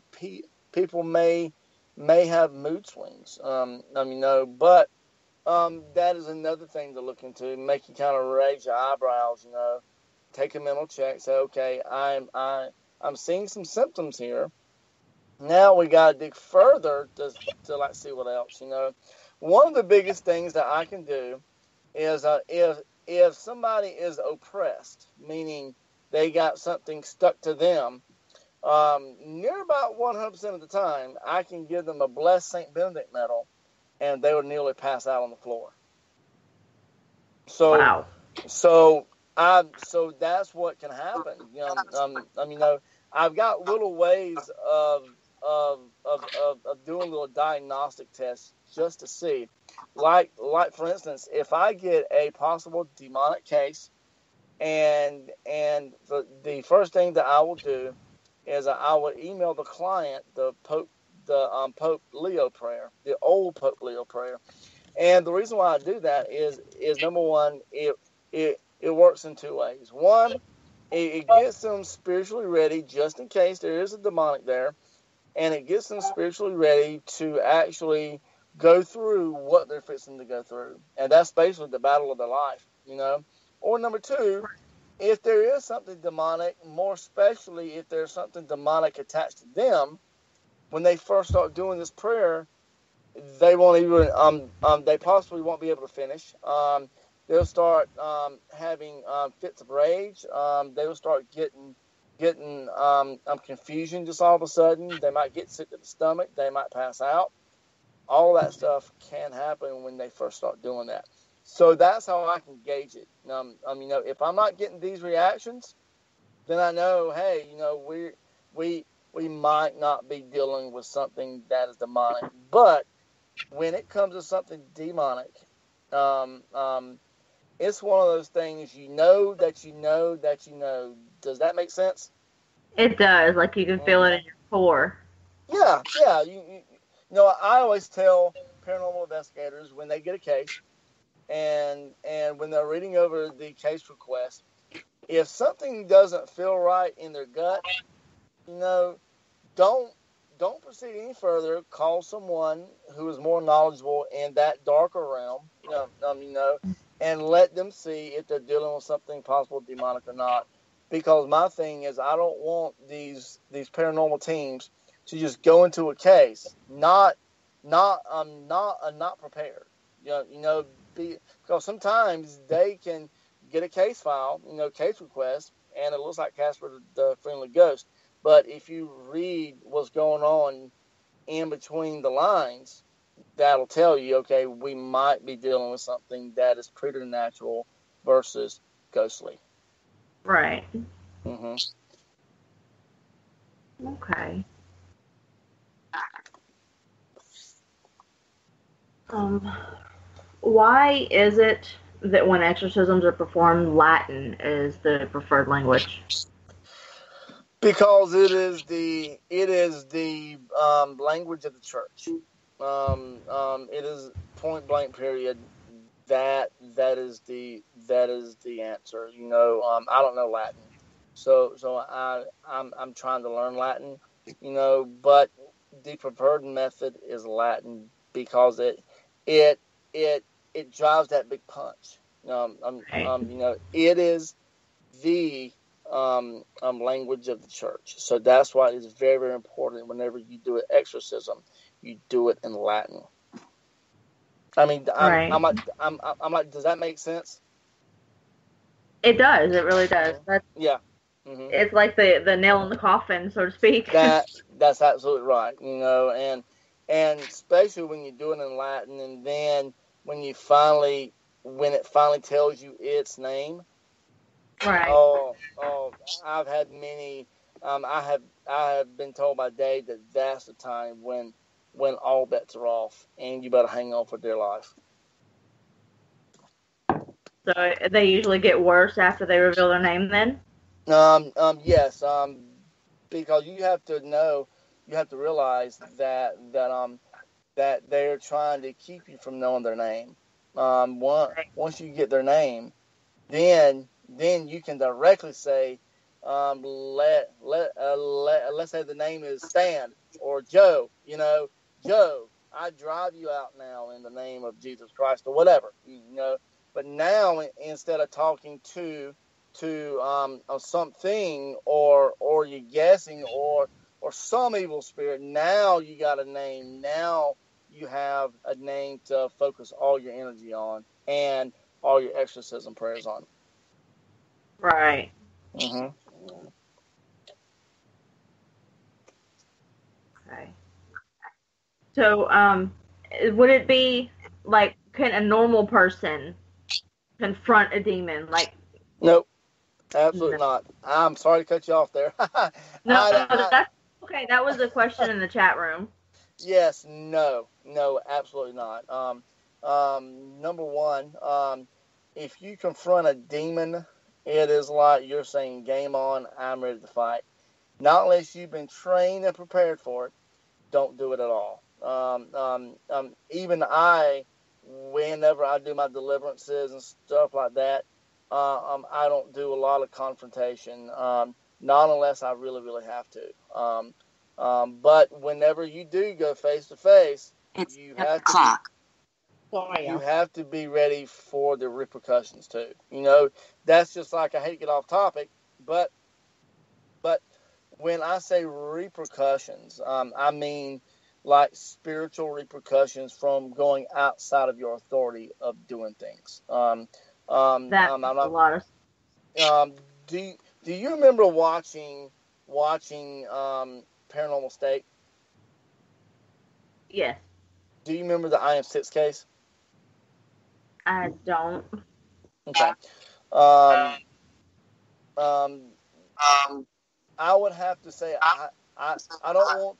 people may have mood swings. But that is another thing to look into, make you kind of raise your eyebrows. Take a mental check. Say, okay, I'm seeing some symptoms here. Now we got to dig further to like see what else. One of the biggest things that I can do is if somebody is oppressed, meaning they got something stuck to them, near about 100% of the time, I can give them a blessed St. Benedict medal, and they would nearly pass out on the floor. So, wow. So that's what can happen. I've got little ways of doing little diagnostic tests just to see, like for instance, if I get a possible demonic case, and the first thing that I will do is I would email the client the Pope Leo prayer, the old Pope Leo prayer, and the reason why I do that is number one, it works in two ways. One, it gets them spiritually ready just in case there is a demonic there, and it gets them spiritually ready to actually go through what they're fixing to go through. And that's basically the battle of their life, you know. Or number two, if there is something demonic, more especially if there's something demonic attached to them, when they first start doing this prayer, they won't even, they possibly won't be able to finish. They'll start having fits of rage. They will start getting confusion just all of a sudden. They might get sick to the stomach. They might pass out. All that stuff can happen when they first start doing that. So that's how I can gauge it. You know, if I'm not getting these reactions, then I know, hey, you know, we might not be dealing with something that is demonic. But when it comes to something demonic, it's one of those things you know that you know that you know. Does that make sense? It does. Like you can feel it in your core. Yeah. You know, I always tell paranormal investigators when they get a case and when they're reading over the case request, if something doesn't feel right in their gut, you know, don't proceed any further. Call someone who is more knowledgeable in that darker realm, you know, and let them see if they're dealing with something possible demonic or not. Because my thing is, I don't want these paranormal teams to just go into a case not prepared. Because sometimes they can get a case file, you know, case request, and it looks like Casper the Friendly Ghost. But if you read what's going on in between the lines, that'll tell you, okay, we might be dealing with something that is preternatural versus ghostly. Right. Mm-hmm. Okay. Why is it that when exorcisms are performed, Latin is the preferred language? Because it is the language of the church. It is point blank period. That is the answer. You know, I don't know Latin, so I'm trying to learn Latin. You know, but the preferred method is Latin because it drives that big punch. You know, it is the language of the church. So that's why it's very, very important whenever you do an exorcism, you do it in Latin. I mean, I'm like, does that make sense? It does. It really does. Yeah. Mm-hmm. It's like the nail in the coffin, so to speak. That's absolutely right. You know, and especially when you do it in Latin, and then when it finally tells you its name. Right. Oh, I've had many. I have been told by Dave that that's the time when all bets are off, and you better hang on for dear life. So they usually get worse after they reveal their name, then. Yes. Because you have to realize that they're trying to keep you from knowing their name. Once you get their name, then you can directly say, let's say the name is Stan or Joe. You know, Joe, I drive you out now in the name of Jesus Christ or whatever. You know, but now instead of talking to something or you're guessing or some evil spirit, now you got a name. Now you have a name to focus all your energy on and all your exorcism prayers on. Right. Mm-hmm. Okay. So, would it be like, can a normal person confront a demon? Like, nope, absolutely not. I'm sorry to cut you off there. No, that's okay. That was a question in the chat room. Yes, no, absolutely not. Number one, if you confront a demon, it is like you're saying, game on, I'm ready to fight. Not unless you've been trained and prepared for it, don't do it at all. Even whenever I do my deliverances and stuff like that, I don't do a lot of confrontation, not unless I really, really have to. But whenever you do go face to face, It's you the have clock. You have to be ready for the repercussions too. You know, that's just like, I hate to get off topic, but when I say repercussions, I mean like spiritual repercussions from going outside of your authority of doing things. That's a lot of. Do you remember watching Paranormal State? Yes. Do you remember the I Am 6 case? I don't. Okay. I would have to say I don't want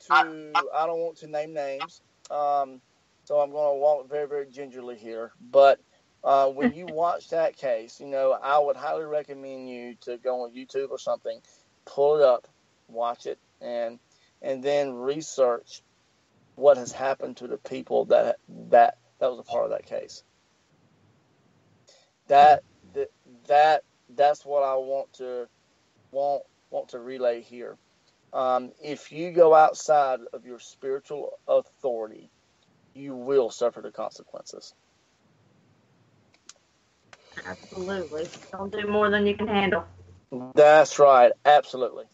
to name names. So I'm going to walk very, very gingerly here. But when you watch that case, you know, I would highly recommend you to go on YouTube or something, pull it up, watch it, and then research what has happened to the people that was a part of that case. That's what I want to relay here. If you go outside of your spiritual authority, you will suffer the consequences. Absolutely. Don't do more than you can handle. That's right. Absolutely.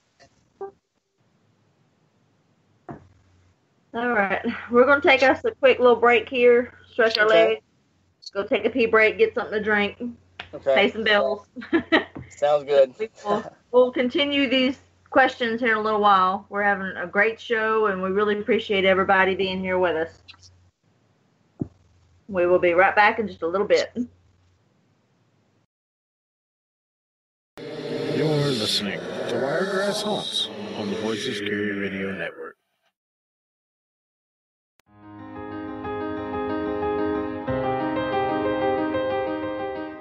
All right. We're going to take us a quick little break here, stretch our legs, go take a pee break, get something to drink, pay some bills. Sounds good. We'll continue these questions here in a little while. We're having a great show, and we really appreciate everybody being here with us. We will be right back in just a little bit. You're listening to Wiregrass Haunts on the Voices Carry Radio Network.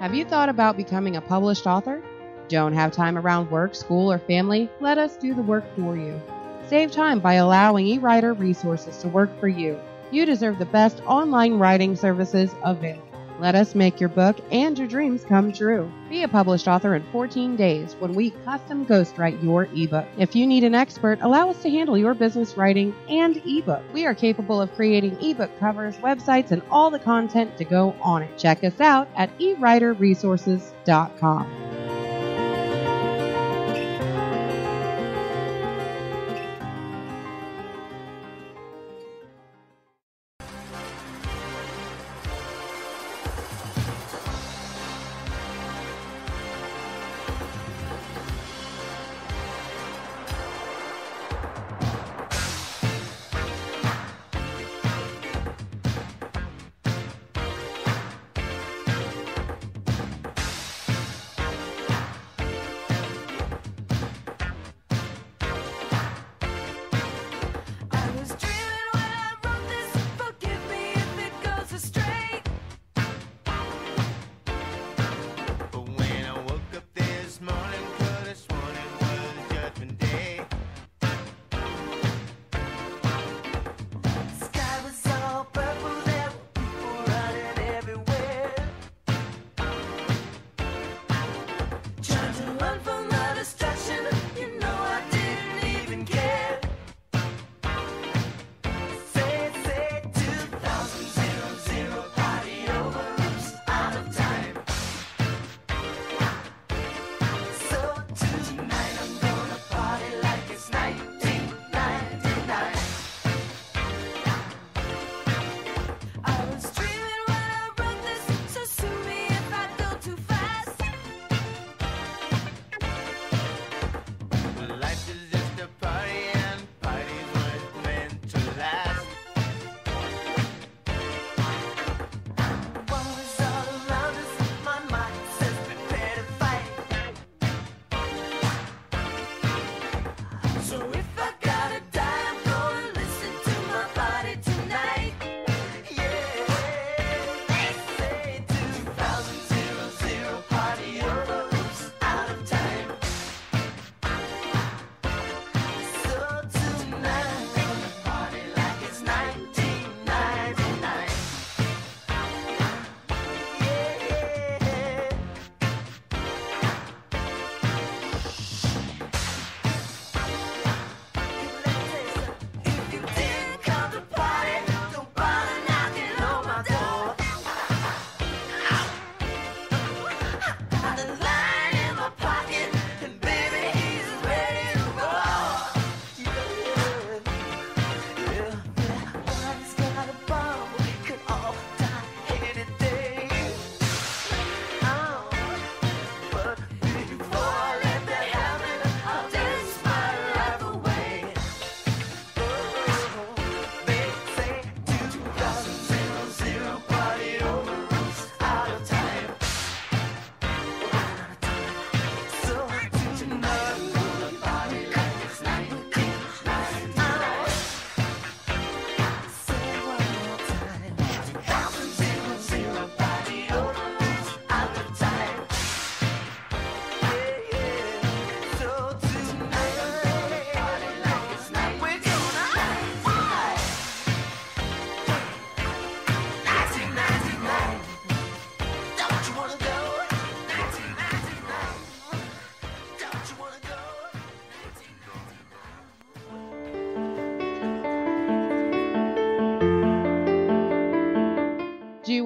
Have you thought about becoming a published author? Don't have time around work, school, or family? Let us do the work for you. Save time by allowing eWriter Resources to work for you. You deserve the best online writing services available. Let us make your book and your dreams come true. Be a published author in 14 days when we custom ghostwrite your ebook. If you need an expert, allow us to handle your business writing and ebook. We are capable of creating ebook covers, websites, and all the content to go on it. Check us out at eWriterResources.com.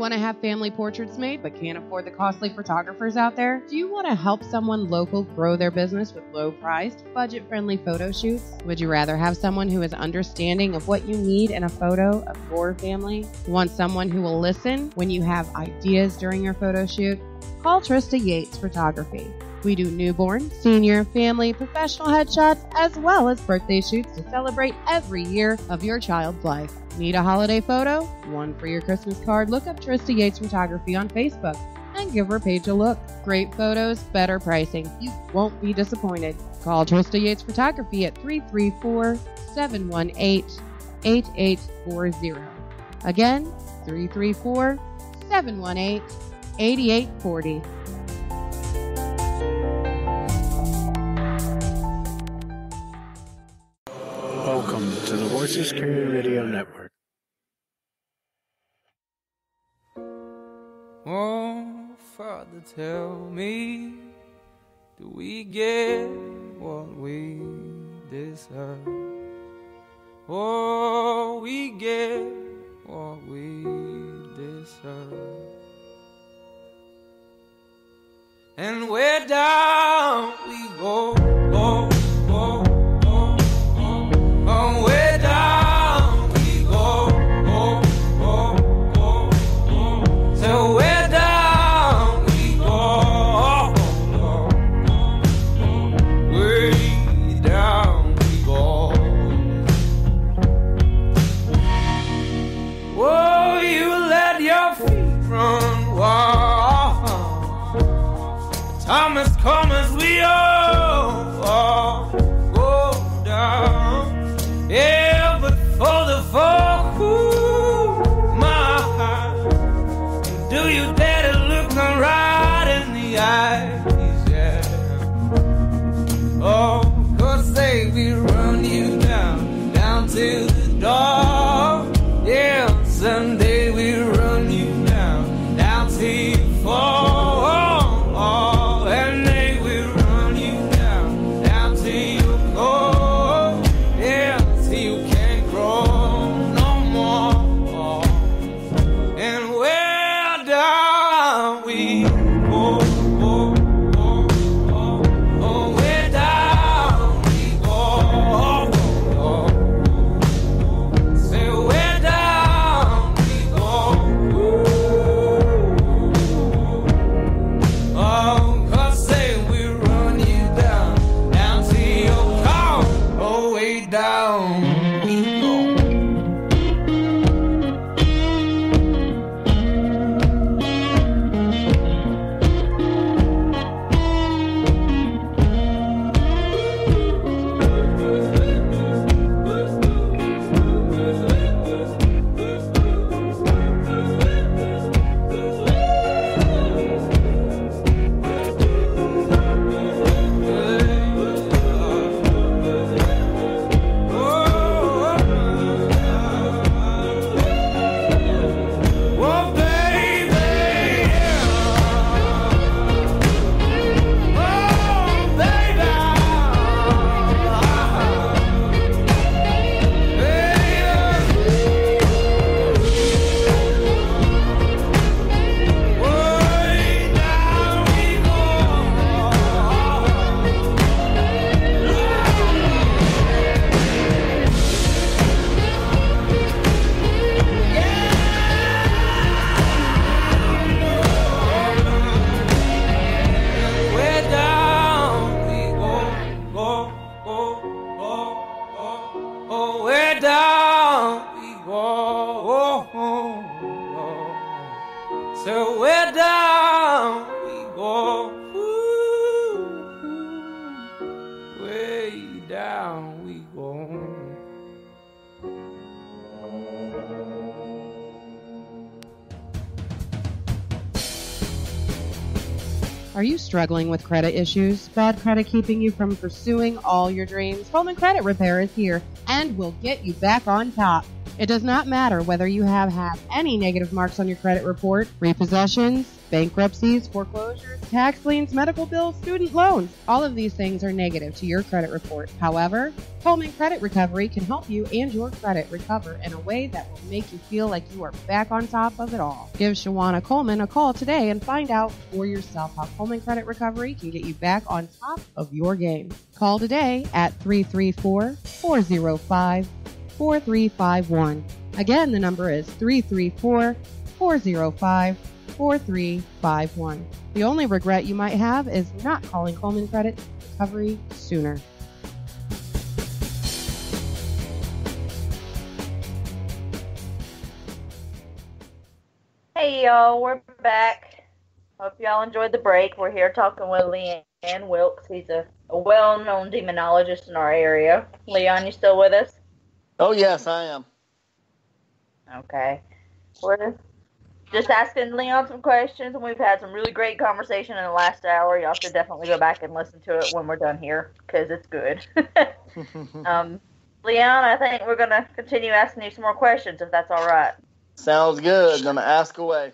want to have family portraits made but can't afford the costly photographers out there? Do you want to help someone local grow their business with low-priced, budget-friendly photo shoots? Would you rather have someone who is understanding of what you need in a photo of your family? Want someone who will listen when you have ideas during your photo shoot? Call Trista Yates Photography. We do newborn, senior, family, professional headshots, as well as birthday shoots to celebrate every year of your child's life. Need a holiday photo? One for your Christmas card? Look up Trista Yates Photography on Facebook and give her page a look. Great photos, better pricing. You won't be disappointed. Call Trista Yates Photography at 334-718-8840. Again, 334-718-8840. Welcome to the Voices Carrier Radio Network. Oh, Father, tell me, do we get what we deserve? Oh, we get what we deserve. And where down we go, oh, oh, oh, oh, oh, where down we go, oh, oh, oh, oh, so where down we go, oh, oh, oh, way down we go. Oh, you let your feet run wild. Time has come as we all go down. Yeah, but for the folk who mind, do you dare to look them right in the eyes? Yeah. Oh, 'cause they will run you down to the door. Yeah, someday we'll run you down till you fall. Are you struggling with credit issues? Bad credit keeping you from pursuing all your dreams? Pullman Credit Repair is here and will get you back on top. It does not matter whether you have had any negative marks on your credit report, repossessions, bankruptcies, foreclosures, tax liens, medical bills, student loans. All of these things are negative to your credit report. However, Coleman Credit Recovery can help you and your credit recover in a way that will make you feel like you are back on top of it all. Give Shawana Coleman a call today and find out for yourself how Coleman Credit Recovery can get you back on top of your game. Call today at 334-405-4351. Again, the number is 334-405-4351. The only regret you might have is not calling Coleman Credit Recovery sooner. Hey y'all, we're back. Hope y'all enjoyed the break. We're here talking with Leanne Wilkes. He's a well-known demonologist in our area. Leon, you still with us? Oh, yes, I am. Okay. We're just asking Leon some questions, and we've had some really great conversation in the last hour. Y'all should definitely go back and listen to it when we're done here, because it's good. Leon, I think we're going to continue asking you some more questions, if that's all right. Sounds good. I'm going to ask away.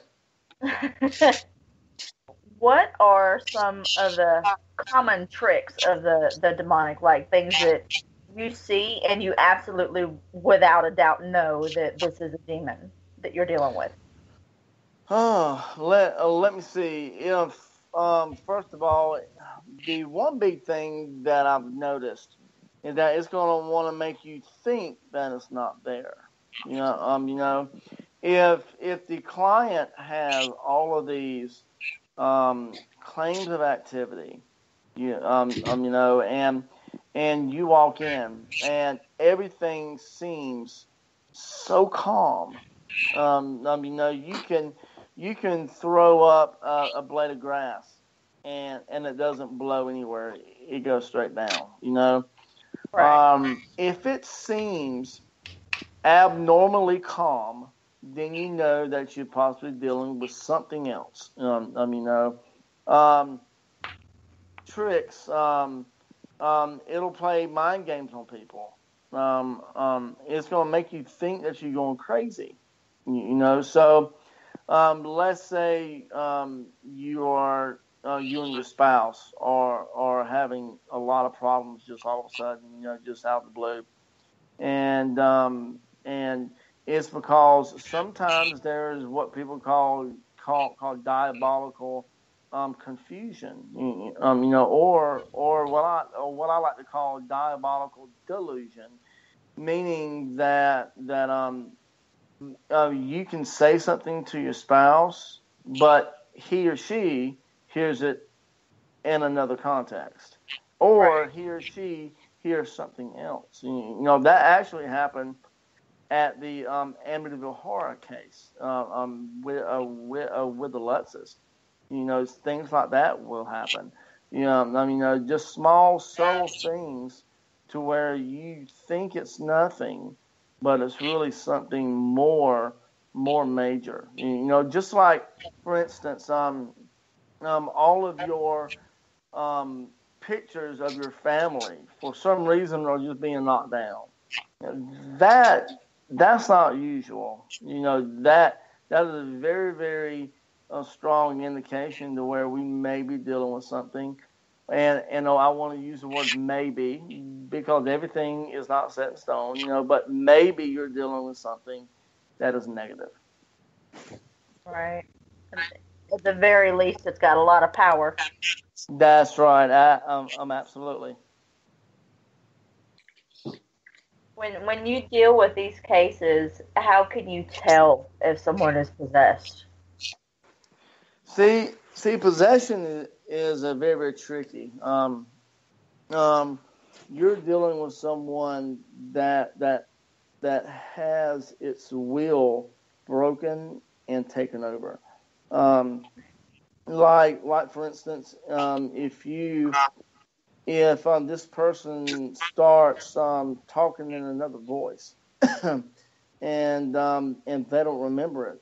What are some of the common tricks of the demonic, like things that you see and you absolutely, without a doubt, know that this is a demon that you're dealing with? Let me see. First of all, the one big thing that I've noticed is that it's going to want to make you think that it's not there. If the client has all of these claims of activity, and you walk in and everything seems so calm. You can throw up a blade of grass and it doesn't blow anywhere. It goes straight down. Right. If it seems abnormally calm, then you know that you're possibly dealing with something else. Tricks. It'll play mind games on people. It's going to make you think that you're going crazy. So let's say you and your spouse are having a lot of problems just all of a sudden, just out of the blue, and it's because sometimes there's what people call diabolical confusion, or what I like to call diabolical delusion, meaning that you can say something to your spouse, but he or she hears it in another context, or he or she hears something else. That actually happened at the Amityville horror case with the Lutzes. Things like that will happen. Just small, subtle things to where you think it's nothing, but it's really something more major. Just like, for instance, all of your pictures of your family for some reason are just being knocked down. That's not usual. That is a very, very strong indication to where we may be dealing with something. And I want to use the word maybe because everything is not set in stone, but maybe you're dealing with something that is negative. Right. At the very least, it's got a lot of power. That's right. Absolutely. When you deal with these cases, how can you tell if someone is possessed? See, possession is a very, very tricky. You're dealing with someone that has its will broken and taken over. Like for instance, if this person starts talking in another voice, and they don't remember it,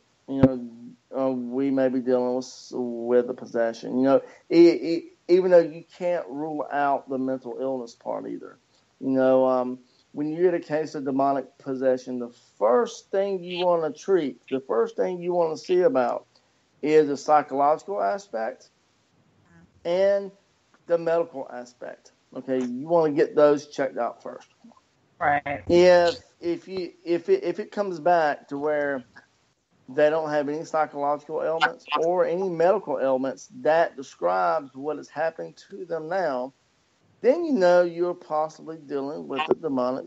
we may be dealing with a possession. Even though you can't rule out the mental illness part either. when you get a case of demonic possession, the first thing you want to treat, the first thing you want to see about is the psychological aspect and the medical aspect. Okay, you want to get those checked out first. Right. If it comes back to where they don't have any psychological ailments or any medical ailments that describes what is happening to them now, then you know you're possibly dealing with a demonic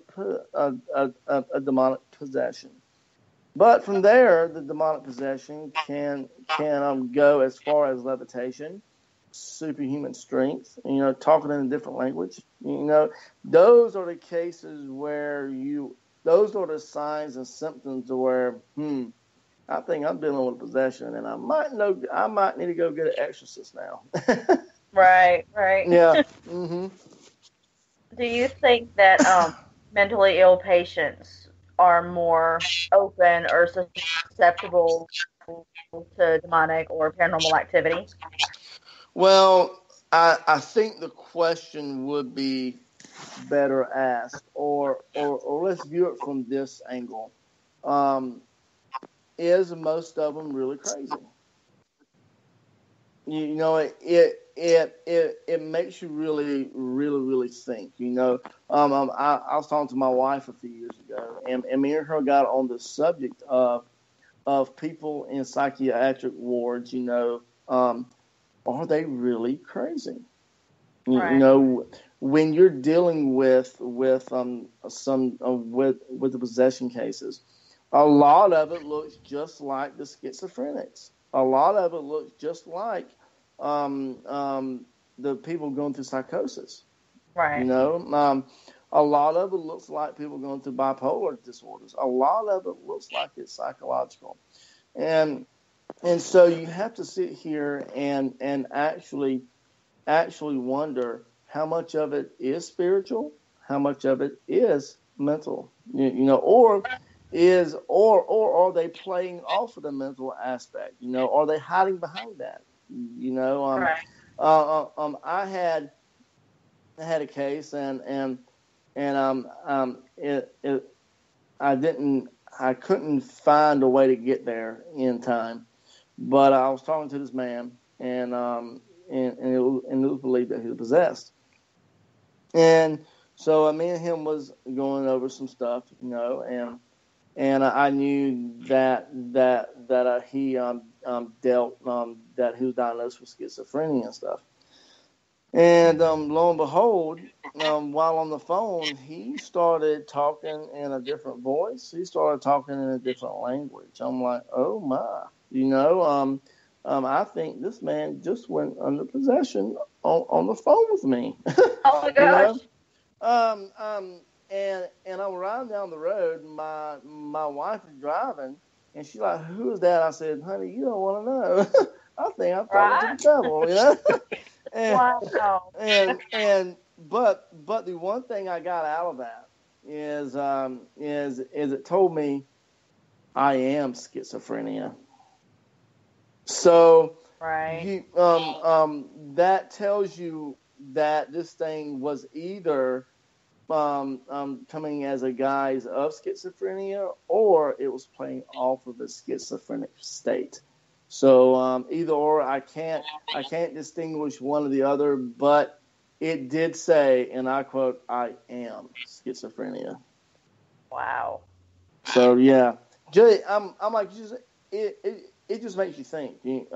possession. But from there, the demonic possession can go as far as levitation, superhuman strength, talking in a different language. Those are the cases where those are the signs and symptoms where, I think I'm dealing with possession, and I might need to go get an exorcist now. Right. Yeah. Mm-hmm. Do you think that mentally ill patients are more open or susceptible to demonic or paranormal activity? Well, I think the question would be better asked, or let's view it from this angle. Is most of them really crazy? It makes you really, really, really think. I was talking to my wife a few years ago, and me and her got on the subject of people in psychiatric wards. Are they really crazy? Right. When you're dealing with the possession cases, a lot of it looks just like the schizophrenics. A lot of it looks just like the people going through psychosis. Right. A lot of it looks like people going through bipolar disorders. A lot of it looks like it's psychological, and so you have to sit here and actually wonder how much of it is spiritual, how much of it is mental, or are they playing off of the mental aspect? Are they hiding behind that? Right. I had a case and I couldn't find a way to get there in time, but I was talking to this man and it was believed that he was possessed, and so me and him was going over some stuff, and I knew that he dealt that he was diagnosed with schizophrenia and stuff. And lo and behold, while on the phone, he started talking in a different voice. He started talking in a different language. I'm like, oh my, I think this man just went under possession on the phone with me. Oh my gosh. And I'm riding down the road, and my wife is driving, and she's like, "Who is that?" I said, "Honey, you don't want to know. I think I'm talking to the devil, And, Wow. But the one thing I got out of that is it told me I am schizophrenia. So Right. that tells you that this thing was either coming as a guise of schizophrenia, or it was playing off of a schizophrenic state. So either or, I can't distinguish one or the other, but it did say, and I quote, "I am schizophrenia." Wow. So yeah, I'm like, it just makes you think. It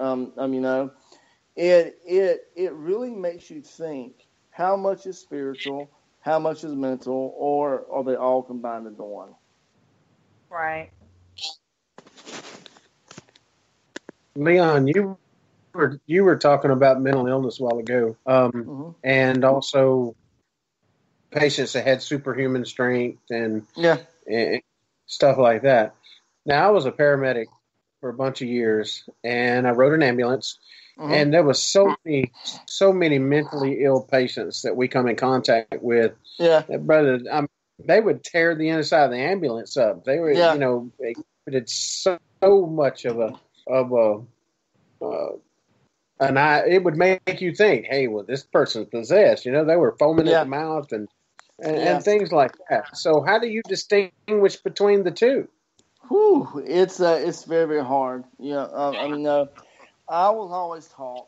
really makes you think how much is spiritual, how much is mental, or are they all combined into one? Right. Leon, you were talking about mental illness a while ago, and also patients that had superhuman strength and stuff like that. Now, I was a paramedic for a bunch of years, and I rode an ambulance, and there was so many mentally ill patients that we come in contact with. Yeah, brother, they would tear the inside of the ambulance up. They were, they did so much of it would make you think, hey, well, this person's possessed. They were foaming at the mouth, and and things like that. So how do you distinguish between the two? Whew, it's very, very hard. I was always taught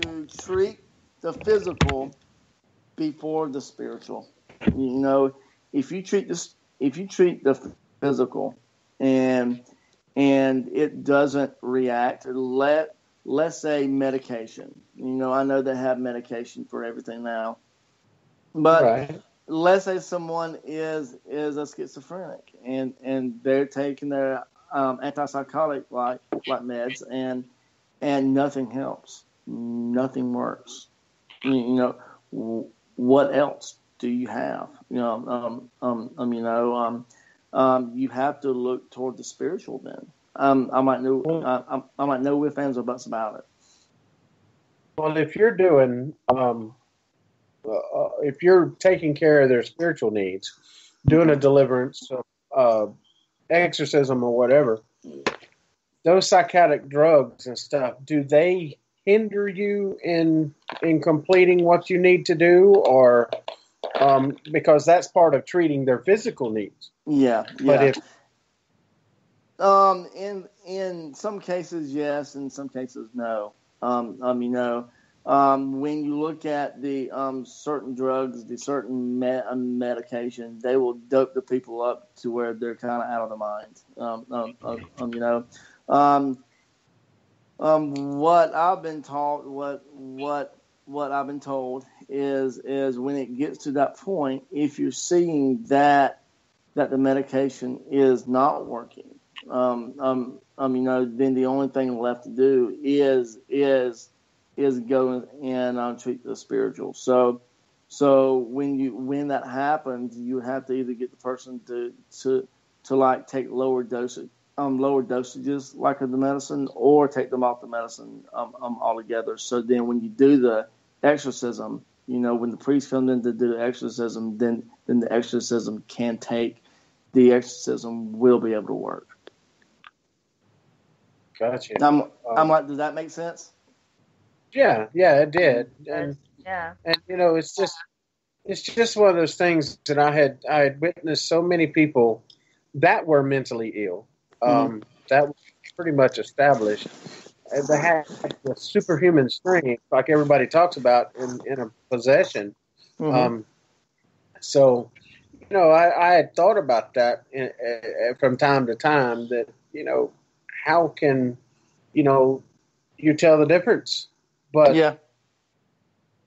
to treat the physical before the spiritual. If you treat the physical and it doesn't react, let's say medication. I know they have medication for everything now, but Right. let's say someone is a schizophrenic and they're taking their antipsychotic like meds and nothing helps, nothing works. What else do you have? You have to look toward the spiritual. Then I might know if fans or buts about it. Well, if you're doing, if you're taking care of their spiritual needs, doing a deliverance, exorcism, or whatever, those psychotic drugs and stuff, do they hinder you in completing what you need to do, or because that's part of treating their physical needs? Yeah. But in some cases, yes. In some cases, no. When you look at the certain drugs, the certain medication, they will dope the people up to where they're kind of out of their minds. What I've been taught, what I've been told is when it gets to that point, if you're seeing that the medication is not working, then the only thing left to do is go and treat the spiritual. So when that happens, you have to either get the person to like take lower dosages like of the medicine, or take them off the medicine altogether. So then when you do the exorcism, when the priest comes in to do the exorcism, then the exorcism can take. The exorcism will be able to work. Gotcha. I'm like, does that make sense? Yeah, it did. And it's just one of those things that I had witnessed so many people that were mentally ill. That was pretty much established. And they had the superhuman strength, like everybody talks about in a possession. So, I had thought about that from time to time. That how can you tell the difference? But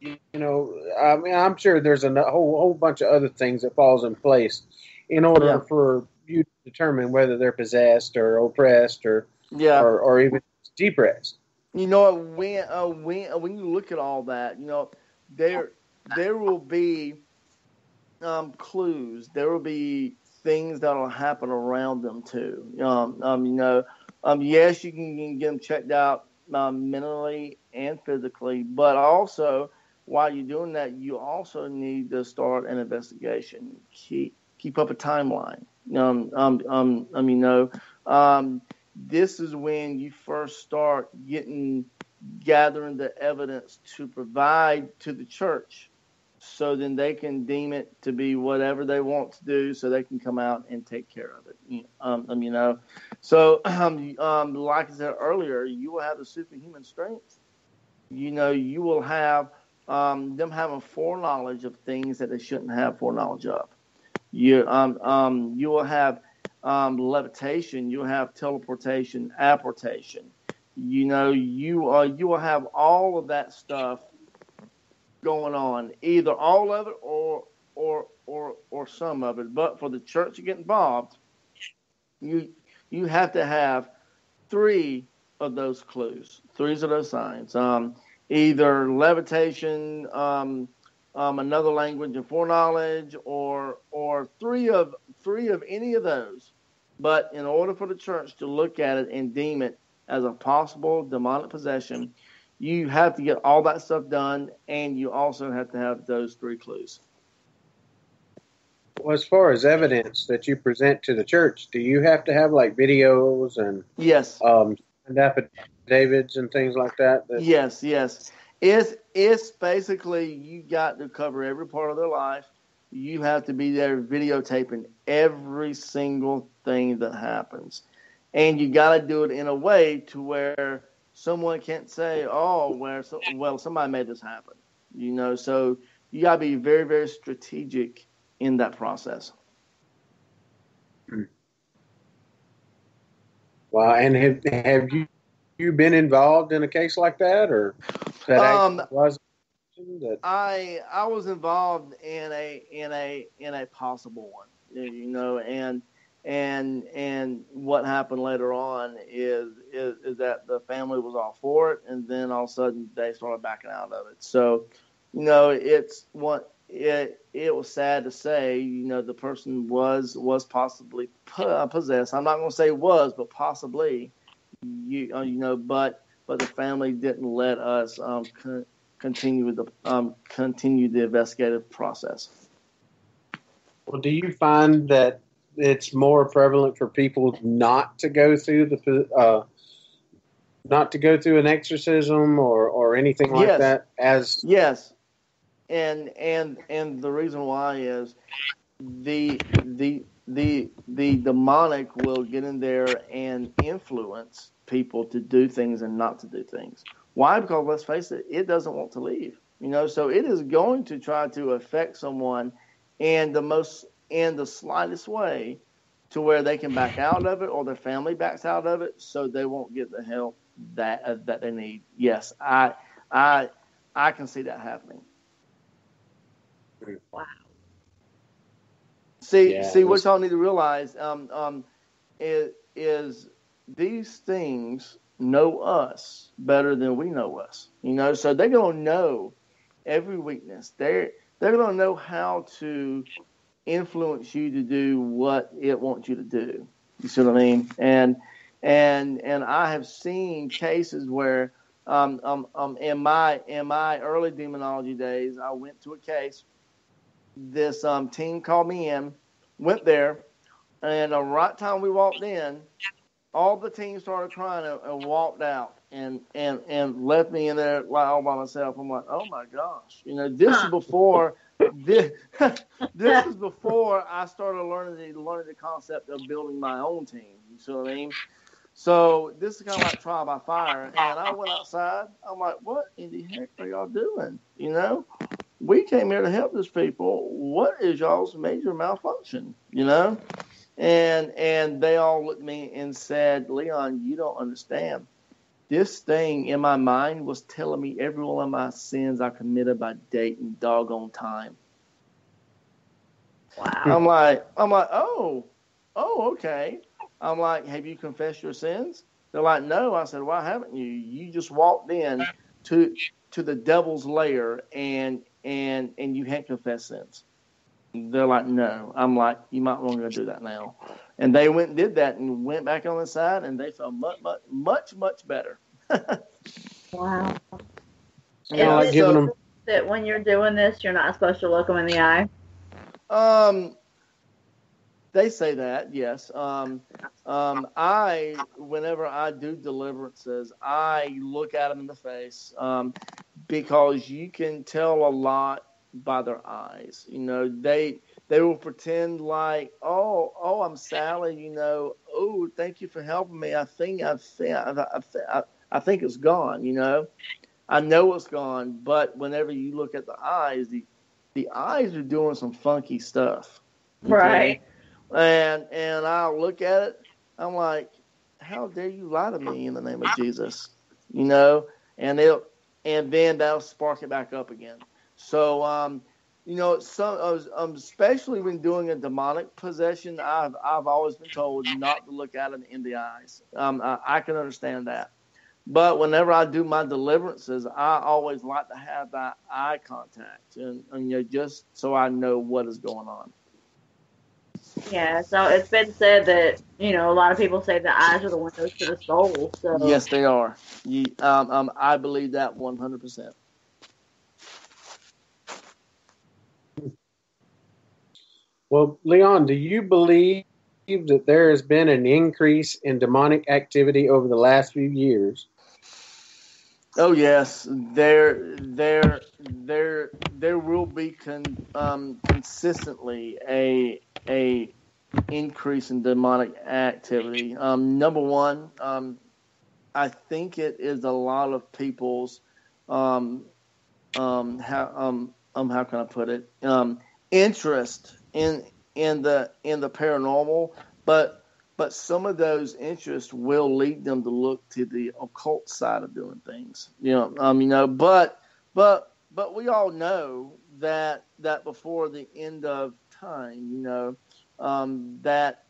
I'm sure there's a whole bunch of other things that falls in place in order for you to determine whether they're possessed or oppressed or even depressed. When you look at all that, there will be clues. There will be things that will happen around them too. Yes, you can get them checked out mentally and physically, but also while you're doing that, you also need to start an investigation. Keep up a timeline. This is when you first start gathering the evidence to provide to the church, so then they can deem it to be whatever they want to do, so they can come out and take care of it. So like I said earlier, you will have the superhuman strength. You will have them having foreknowledge of things that they shouldn't have foreknowledge of. You will have levitation. You will have teleportation, apportation. You will have all of that stuff going on, either all of it or some of it. But for the church to get involved, you have to have 3 of those clues, 3 of those signs. Either levitation, another language and foreknowledge, or 3 of any of those. But in order for the church to look at it and deem it as a possible demonic possession, you have to get all that stuff done, and you also have to have those 3 clues. Well, as far as evidence that you present to the church, do you have to have like videos and and affidavits and things like that? Yes. It's basically, you got to cover every part of their life. you have to be there videotaping every single thing that happens. And you got to do it in a way to where someone can't say, oh, well, somebody made this happen. So you got to be very, very strategic in that process. Wow. And have you been involved in a case like that, or that was that? I was involved in a possible one, and what happened later on is that the family was all for it, and then all of a sudden they started backing out of it. So, it was sad to say, the person was possibly possessed. I'm not going to say was, but possibly, but the family didn't let us continue the investigative process. Well, do you find that it's more prevalent for people not to go through an exorcism or anything like that? Yes. And the reason why is the demonic will get in there and influence people to do things and not to do things. Why? Because let's face it, it doesn't want to leave. So it is going to try to affect someone in the slightest way to where they can back out of it, or their family backs out of it, so they won't get the help that they need. Yes, I can see that happening. Wow. See, what y'all need to realize is these things know us better than we know us. So they're gonna know every weakness. They're gonna know how to influence you to do what it wants you to do. You see what I mean? And I have seen cases where in my early demonology days, I went to a case. This team called me in, went there, and the right time we walked in, all the team started crying and walked out and left me in there like all by myself. I'm like, oh my gosh, this is before this is before I started learning the concept of building my own team. You see what I mean? So this is kind of like trial by fire. And I went outside. I'm like, what in the heck are y'all doing? We came here to help these people. What is y'all's major malfunction? And they all looked at me and said, Leon, you don't understand. This thing in my mind was telling me every one of my sins I committed by date and doggone time. Wow. I'm like, oh, okay. I'm like, have you confessed your sins? They're like, no. I said, why haven't you? You just walked in to the devil's lair and you hadn't confessed sins. They're like, no. I'm like, you might want to go do that now. And they went and did that and went back on the side, and they felt much better. Wow. Like giving them that when you're doing this, you're not supposed to look them in the eye? They say that, yes. Whenever I do deliverances, I look at them in the face because you can tell a lot by their eyes. They will pretend like, oh, I'm Sally. Oh, thank you for helping me. I think it's gone. I know it's gone, but whenever you look at the eyes, the eyes are doing some funky stuff. Okay? Right. And I'll look at it. I'm like, how dare you lie to me in the name of Jesus? And then that'll spark it back up again. So, especially when doing a demonic possession, I've always been told not to look at it in the eyes. I can understand that. But whenever I do my deliverances, I always like to have that eye contact and just so I know what is going on. Yeah, so it's been said that, a lot of people say the eyes are the windows to the soul. So yes, they are. I believe that 100%. Well, Leon, do you believe that there has been an increase in demonic activity over the last few years? Oh yes, there will be consistently a increase in demonic activity. Number one, I think it is a lot of people's how can I put it, interest in the paranormal, but some of those interests will lead them to look to the occult side of doing things. But we all know that before the end of time, that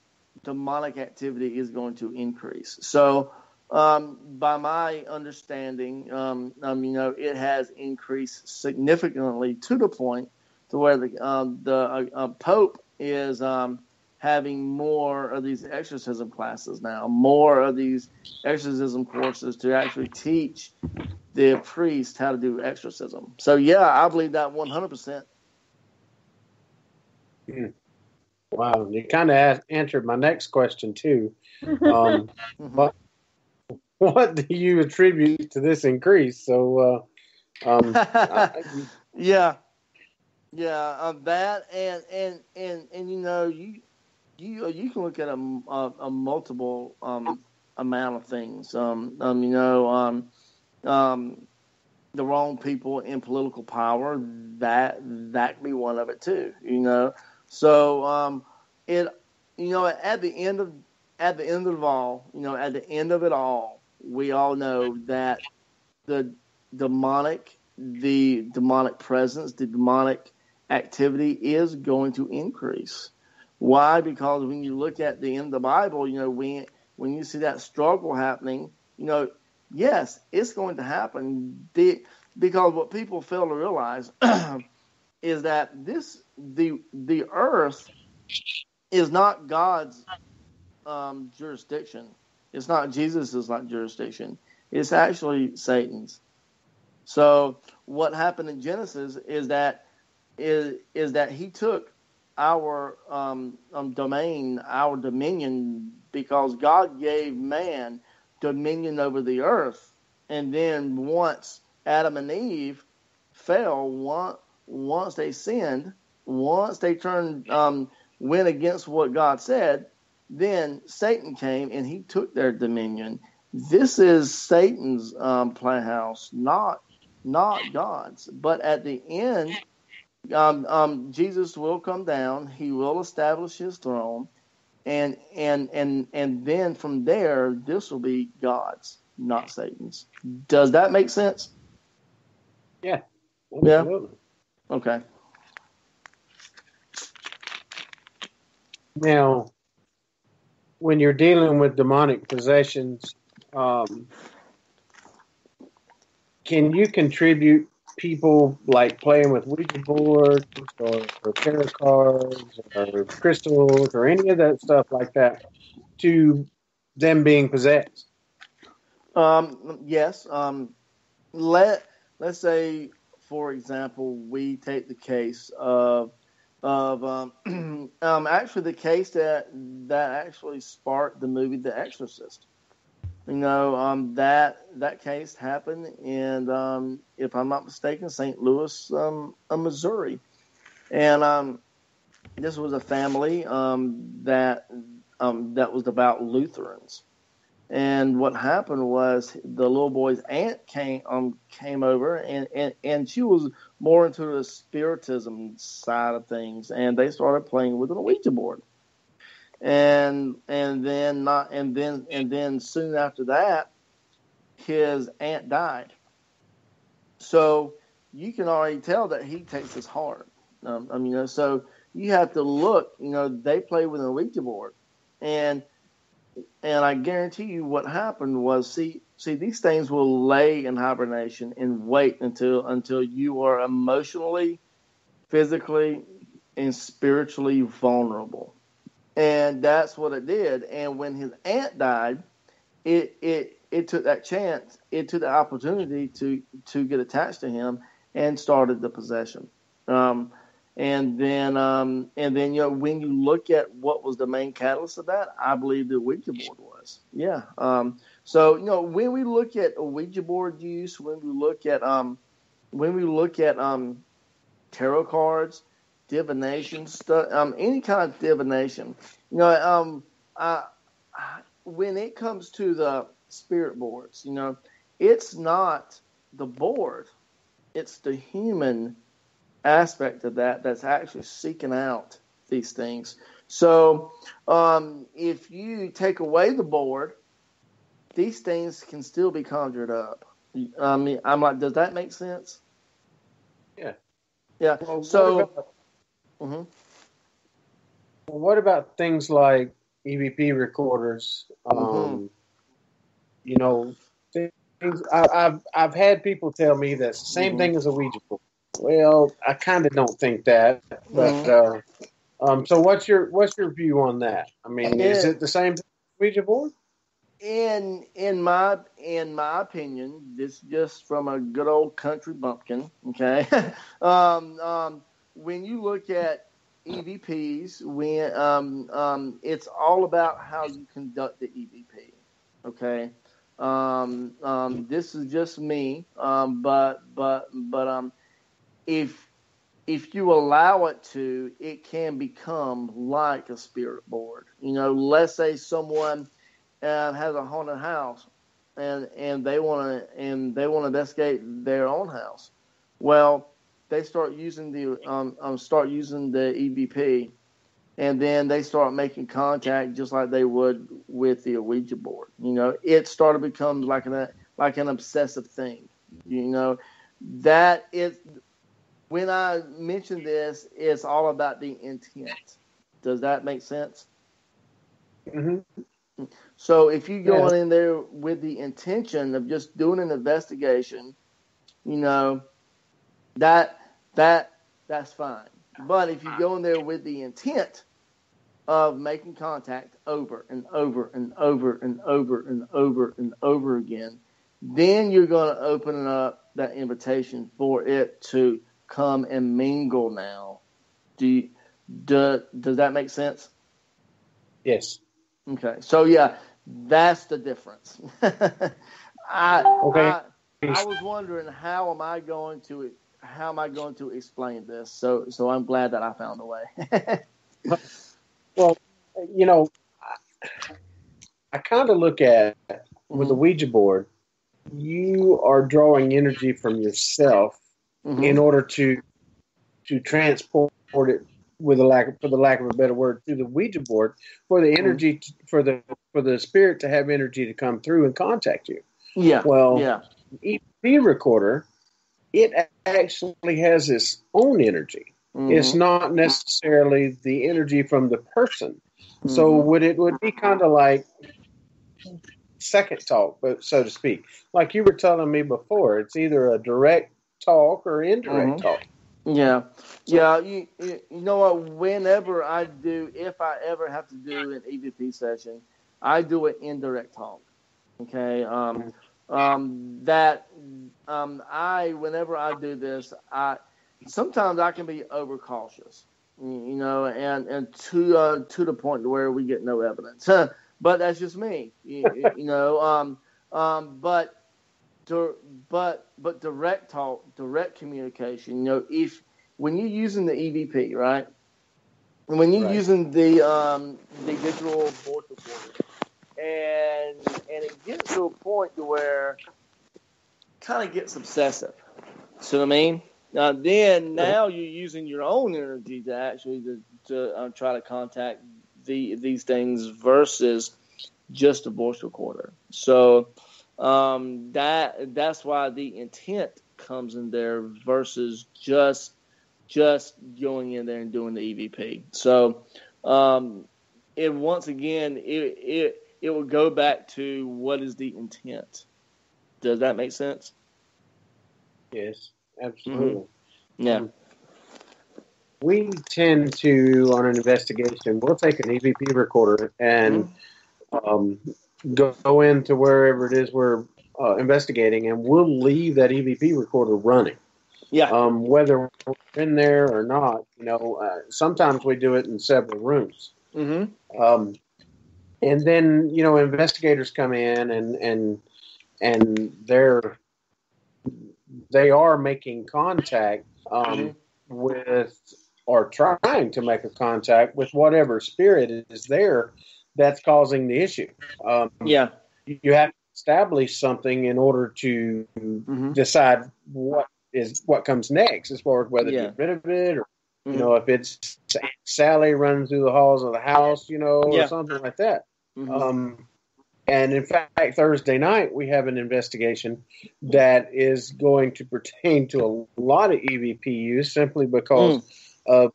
demonic activity is going to increase. So, by my understanding, it has increased significantly to the point to where the Pope is having more of these exorcism classes now, more of these exorcism courses to actually teach the priest how to do exorcism. So, yeah, I believe that 100%. Wow, you kind of answered my next question too. What do you attribute to this increase? So, that and you can look at a multiple amount of things. The wrong people in political power, that could be one of it too. So at the end of it all, we all know that the demonic presence, the demonic activity is going to increase. Why? Because when you look at the end of the Bible, when you see that struggle happening, yes, it's going to happen. Because what people fail to realize is that the earth is not God's jurisdiction. It's not Jesus' jurisdiction. It's actually Satan's. So what happened in Genesis is that he took our domain, our dominion, because God gave man dominion over the earth. And then once Adam and Eve fell, once they sinned, once they went against what God said, then Satan came and he took their dominion. This is Satan's playhouse, not God's. But at the end, Jesus will come down. He will establish his throne, and then from there, this will be God's, not Satan's. Does that make sense? Yeah. Absolutely. Yeah. Okay. Now, when you're dealing with demonic possessions, can you contribute people like playing with Ouija boards or tarot cards or crystals or any of that stuff like that to them being possessed? Yes. Let's say, for example, we take the case of actually the case that actually sparked the movie The Exorcist. That case happened in, if I'm not mistaken, St. Louis, Missouri, and this was a family that was about Lutherans. And what happened was the little boy's aunt came over, and she was more into the spiritism side of things, and they started playing with an Ouija board. And then soon after that, his aunt died. So you can already tell that he takes this hard. So you have to look. They play with an Ouija board, and I guarantee you, what happened was, see, these things will lay in hibernation and wait until you are emotionally, physically, and spiritually vulnerable. And that's what it did. And when his aunt died, it took that chance, it took the opportunity to get attached to him and started the possession. And then when you look at what was the main catalyst of that, I believe the Ouija board was. Yeah. So, when we look at Ouija board use, when we look at tarot cards, divination stuff, any kind of divination, when it comes to the spirit boards, it's not the board, it's the human aspect of that's actually seeking out these things. So, if you take away the board, these things can still be conjured up. I mean, I'm like, does that make sense? Yeah. Yeah. Well, So, what about things like EVP recorders? Things I've had people tell me that's the same thing as a Ouija board. Well, I kind of don't think that, but so what's your view on that? I mean, is it the same as a Ouija board? In my opinion, this is just from a good old country bumpkin. Okay, when you look at EVPs, it's all about how you conduct the EVP. Okay, this is just me, but if you allow it to, it can become like a spirit board. Let's say someone has a haunted house, and they want to investigate their own house. Well, they start using the EVP, and then they start making contact just like they would with the Ouija board. It started to become like an obsessive thing. That is, when I mention this, it's all about the intent. Does that make sense? Mm-hmm. So if you go in there with the intention of just doing an investigation, that's fine. But if you go in there with the intent of making contact over and over and over and over and over and over again, then you're going to open up that invitation for it to come and mingle now. Does that make sense? Yes. Okay, so that's the difference. I was wondering how am I going to explain this? So I'm glad that I found a way. Well, I kind of look at with the Ouija board, you are drawing energy from yourself in order to transport it, for the lack of a better word, through the Ouija board, for the energy for the spirit to have energy to come through and contact you. Yeah. Well, EVP recorder, it actually has its own energy. It's not necessarily the energy from the person. So it would be kind of like second talk, but so to speak. Like you were telling me before, it's either a direct talk or indirect talk. Yeah. You know what? Whenever if I ever have to do an EVP session, I do an indirect talk. Okay. Whenever I do this, sometimes I can be overcautious, and to the point to where we get no evidence. But that's just me, But direct talk, direct communication. When you're using the EVP, right? And when you're using the digital voice recorder, and it gets to a point to where it kind of gets obsessive. See what I mean? Now you're using your own energy to actually to try to contact these things versus just a voice recorder. So that's why the intent comes in there versus just going in there and doing the EVP. So it will go back to what is the intent. Does that make sense? Yes, absolutely. Yeah. We tend to, on an investigation, we'll take an EVP recorder and go into wherever it is we're investigating, and we'll leave that EVP recorder running. Yeah. Whether we're in there or not, sometimes we do it in several rooms. And And then, investigators come in and they are making contact with, or trying to make a contact with whatever spirit is there that's causing the issue. You have to establish something in order to decide what comes next, as far as whether to get rid of it, or if it's Sally running through the halls of the house, or something like that. And in fact, Thursday night we have an investigation that is going to pertain to a lot of EVP use, simply because of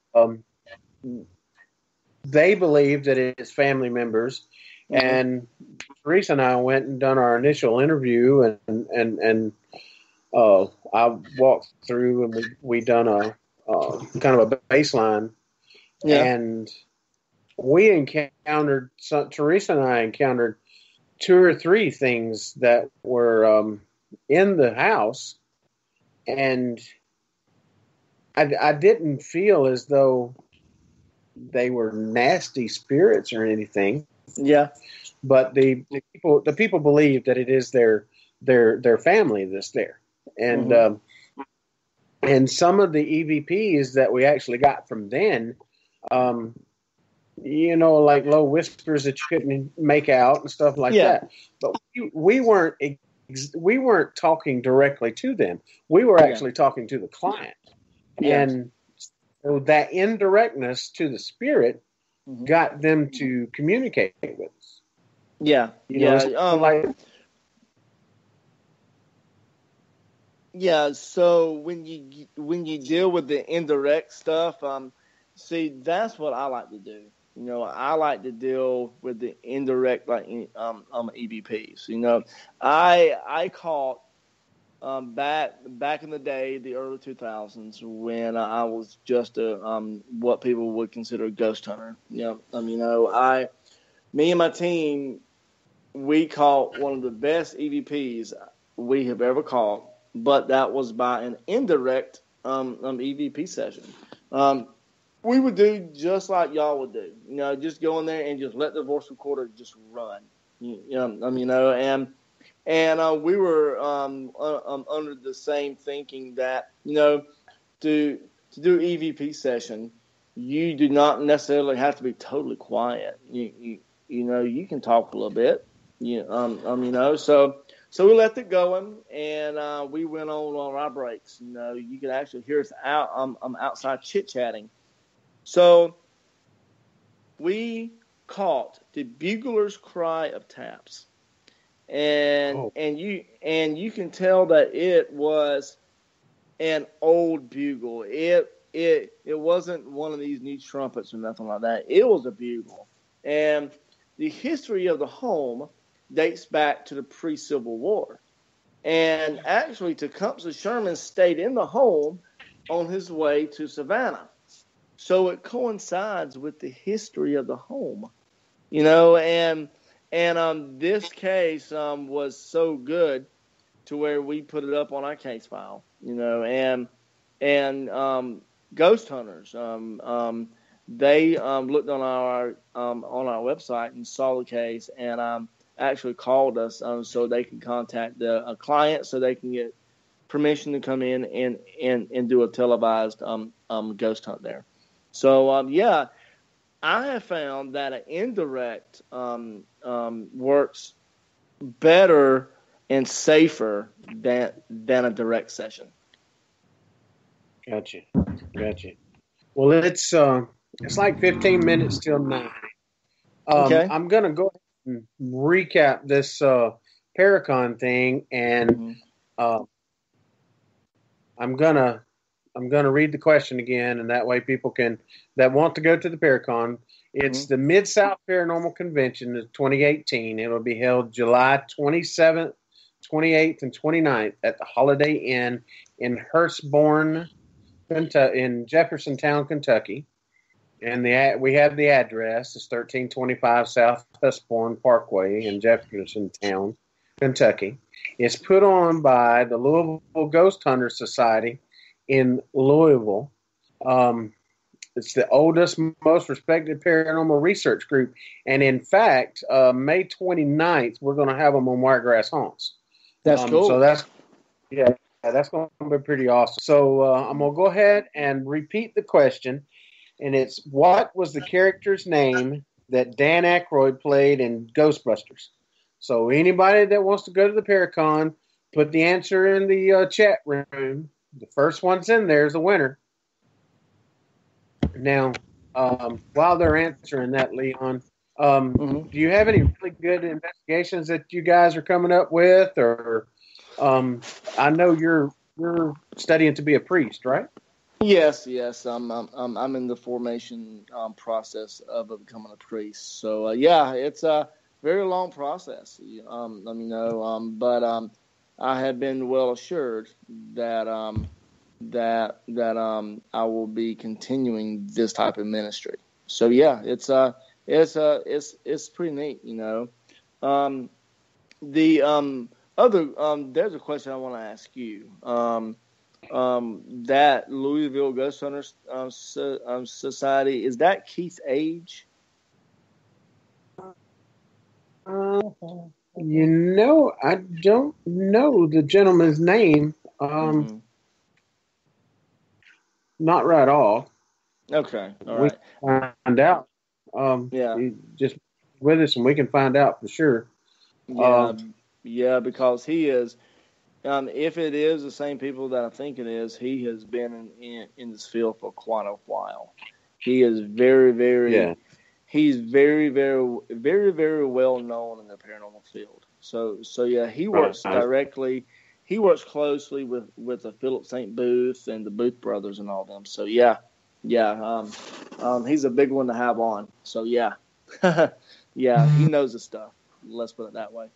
they believe that it is family members. And Teresa and I went and done our initial interview, and I walked through and we done a kind of a baseline, and we encountered Teresa and I encountered 2 or 3 things that were in the house, and I didn't feel as though they were nasty spirits or anything. But the people believe that it is their family that's there, and and some of the EVPs that we actually got from then, like low whispers that you couldn't make out and stuff like that. But we weren't talking directly to them. We were actually talking to the client, and so that indirectness to the spirit got them to communicate with us. So when you deal with the indirect stuff, see, that's what I like to do. I like to deal with the indirect, like EVPs. I caught back in the day, the early 2000s, when I was just what people would consider a ghost hunter. Me and my team, we caught one of the best EVPs we have ever caught, but that was by an indirect EVP session. We would do just like y'all would do, just go in there and just let the voice recorder just run, and we were under the same thinking that, to do EVP session, you do not necessarily have to be totally quiet. You can talk a little bit, So we left it going, and we went on our breaks. You could actually hear us outside chit-chatting. So we caught the bugler's cry of taps, and you can tell that it was an old bugle. It wasn't one of these new trumpets or nothing like that. It was a bugle, and the history of the home dates back to the pre-Civil War. And actually, Tecumseh Sherman stayed in the home on his way to Savannah. So it coincides with the history of the home, and this case was so good to where we put it up on our case file, and ghost hunters, they looked on our website and saw the case, and actually called us so they can contact a client so they can get permission to come in and do a televised ghost hunt there. So I have found that an indirect works better and safer than a direct session. Gotcha. Well, it's like 15 minutes till 9. Okay. I'm gonna go ahead and recap this Paracon thing, and I'm gonna read the question again, and that way people that want to go to the Paracon. It's the Mid-South Paranormal Convention of 2018. It will be held July 27th, 28th, and 29th at the Holiday Inn in Hurstbourne, in Jeffersontown, Kentucky. And we have the address. It's 1325 South Hurstbourne Parkway in Jeffersontown, Kentucky. It's put on by the Louisville Ghost Hunter Society in Louisville. It's the oldest, most respected paranormal research group. And in fact, May 29th, we're going to have them on Wiregrass Haunts. That's cool. So that's going to be pretty awesome. So I'm going to go ahead and repeat the question. And it's, what was the character's name that Dan Aykroyd played in Ghostbusters? So anybody that wants to go to the Paracon, put the answer in the chat room. The first one's in there is the winner. Now, while they're answering that, Leon, do you have any really good investigations that you guys are coming up with? Or I know you're studying to be a priest, right? Yes. I'm in the formation process of becoming a priest. So it's a very long process. But I have been well assured that I will be continuing this type of ministry. So yeah, it's pretty neat. There's a question I want to ask you. That Louisville Ghost Hunters Society, is that Keith's age? I don't know the gentleman's name. Not right off. Okay, all right. We can find out. He's just with us, and we can find out for sure. Because he is. If it is the same people that I think it is, he has been in this field for quite a while. He is very, very. He's very, very, very, very well known in the paranormal field. So he works directly. He works closely with the Philip St. Booth and the Booth brothers and all them. So he's a big one to have on. So he knows the stuff. Let's put it that way.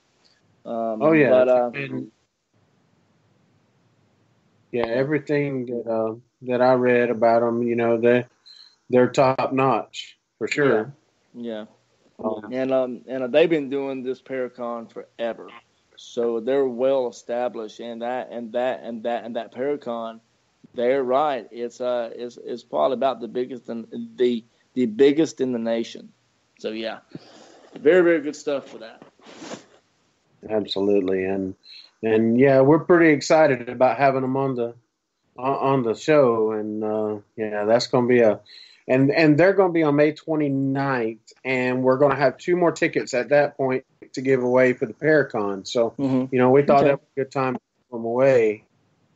Everything that I read about them, they're top notch for sure. Yeah. And they've been doing this Paracon forever. So they're well established, and that Paracon, they're right. It's probably about the biggest the biggest in the nation. So yeah, very, very good stuff for that. Absolutely, and we're pretty excited about having them on the show, and that's going to be and they're going to be on May 29th, and we're going to have 2 more tickets at that point to give away for the Paracon. So, we thought that was a good time to give them away.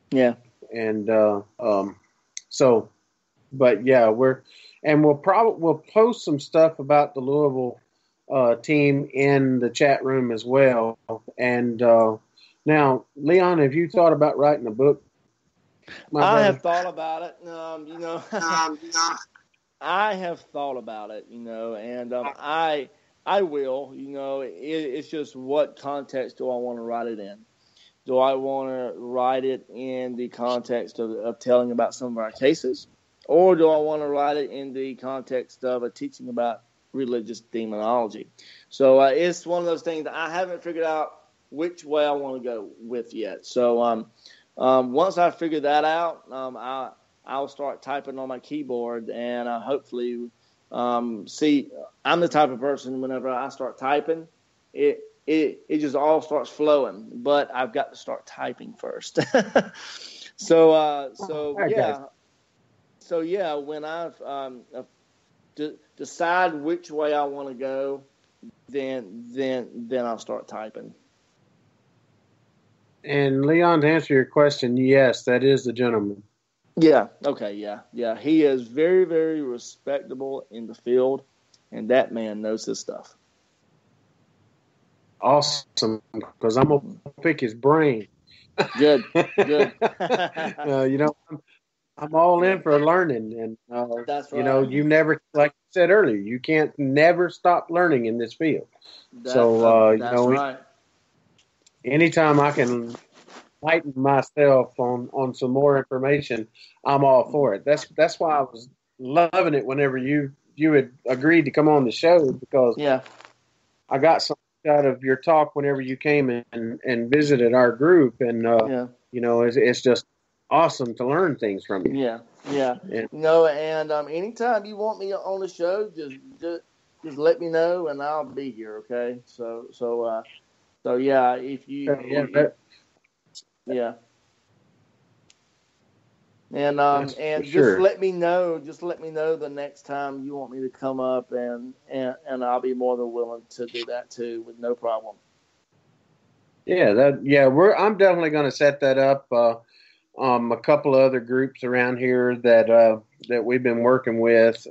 Yeah. And we'll post some stuff about the Louisville team in the chat room as well. And now, Leon, have you thought about writing a book? I have thought about it. I have thought about it, and I will, it's just what context do I want to write it in? Do I want to write it in the context of telling about some of our cases? Or do I want to write it in the context of teaching about religious demonology? So it's one of those things that I haven't figured out which way I want to go with yet. So once I figure that out, I'll start typing on my keyboard and hopefully see. I'm the type of person, whenever I start typing, it just all starts flowing. But I've got to start typing first. So when I've decide which way I want to go, then I'll start typing. And Leon, to answer your question, yes, that is the gentleman. Yeah. Okay. Yeah. He is very, very respectable in the field, and that man knows his stuff. Awesome, because I'm gonna pick his brain. Good. I'm all in for learning, and that's right. you never, like you said earlier, you can't never stop learning in this field. That's right. Anytime I can lighten myself on some more information, I'm all for it. That's why I was loving it whenever you had agreed to come on the show, because I got something out of your talk whenever you came and visited our group, and it's just awesome to learn things from you. Yeah. And anytime you want me on the show, just let me know, and I'll be here. Okay. So yeah, if you, and just sure. let me know the next time you want me to come up, and I'll be more than willing to do that too, with no problem. I'm definitely going to set that up. A couple of other groups around here that we've been working with,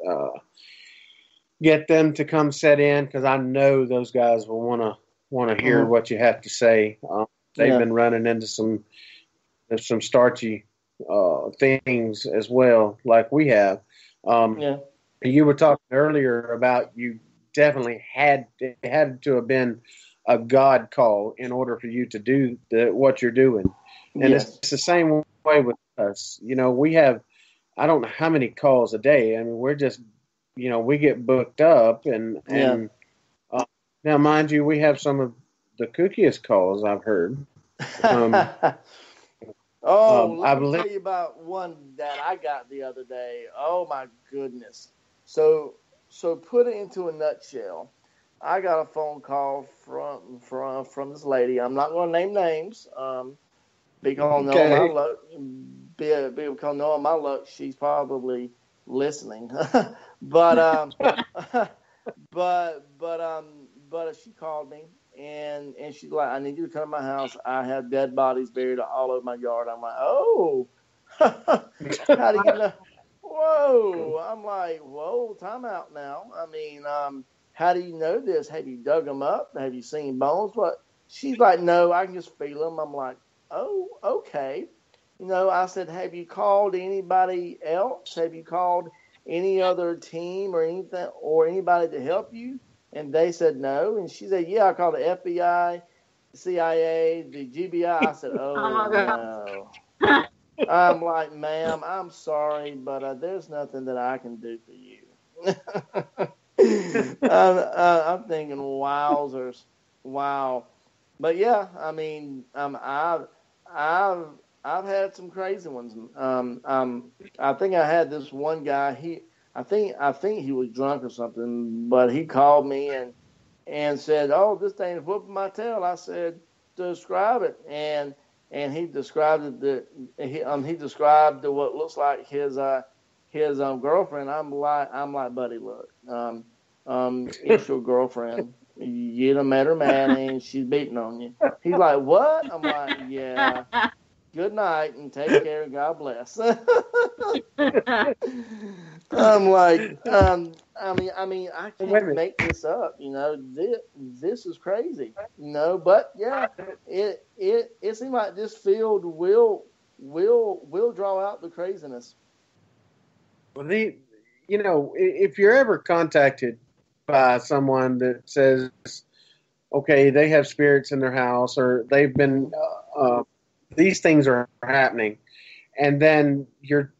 get them to come set in, because I know those guys will want to hear what you have to say. They've been running into some starchy things as well, like we have. You were talking earlier about you definitely had to have been a God call in order for you to do what you're doing. And it's the same way with us. We have, I don't know how many calls a day. I mean, we're just, we get booked up, and now, mind you, we have some of the kookiest calls I've heard. Let me tell you about one that I got the other day. Oh my goodness. So put it into a nutshell. I got a phone call from this lady. I'm not going to name names. Because knowing my luck, she's probably listening. but she called me, and she's like, "I need you to come to my house. I have dead bodies buried all over my yard." I'm like, "Oh, how do you know?" Whoa! I'm like, "Whoa, time out now." I mean, how do you know this? Have you dug them up? Have you seen bones? What? She's like, "No, I can just feel them." I'm like, "Oh, okay." I said, "Have you called anybody else? Have you called any other team or anything, or anybody to help you?" And they said no. And she said, "Yeah, I called the FBI, the CIA, the GBI." I said, "Oh, no." I'm like, "Ma'am, I'm sorry, but there's nothing that I can do for you." I'm thinking, wowzers, wow. But yeah, I mean, I've had some crazy ones. I think I had this one guy. I think he was drunk or something, but he called me and said, "Oh, this thing is whooping my tail." I said, "Describe it," and he described it. He described what looks like his girlfriend. I'm like, "Buddy, look, it's your girlfriend. You done met her, man, and she's beating on you." He's like, "What?" I'm like, "Yeah. Good night and take care. God bless." I'm like, I mean, I can't make this up. This is crazy. But yeah, it seems like this field will draw out the craziness. Well, if you're ever contacted by someone that says, okay, they have spirits in their house, or they've been, these things are happening, and then you're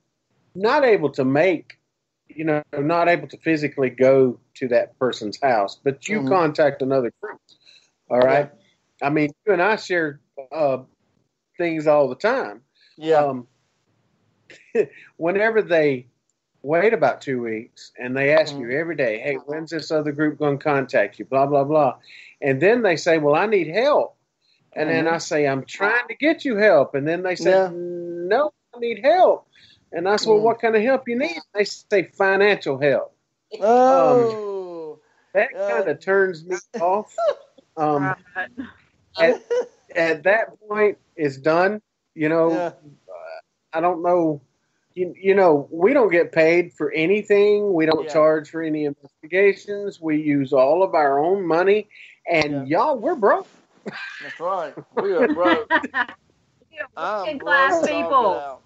not able to not able to physically go to that person's house, but you contact another group. All right. Yeah. I mean, you and I share things all the time. Yeah. Whenever they wait about 2 weeks and they ask you every day, "Hey, when's this other group going to contact you?" Blah, blah, blah. And then they say, "Well, I need help." And then I say, "I'm trying to get you help." And then they say, "No, I need help." And I said, "Well, what kind of help you need?" They say, "Financial help." Oh. That kind of turns me off. At that point, it's done. I don't know. We don't get paid for anything. We don't charge for any investigations. We use all of our own money. And y'all, we're broke. That's right. We are broke. I'm class broke people.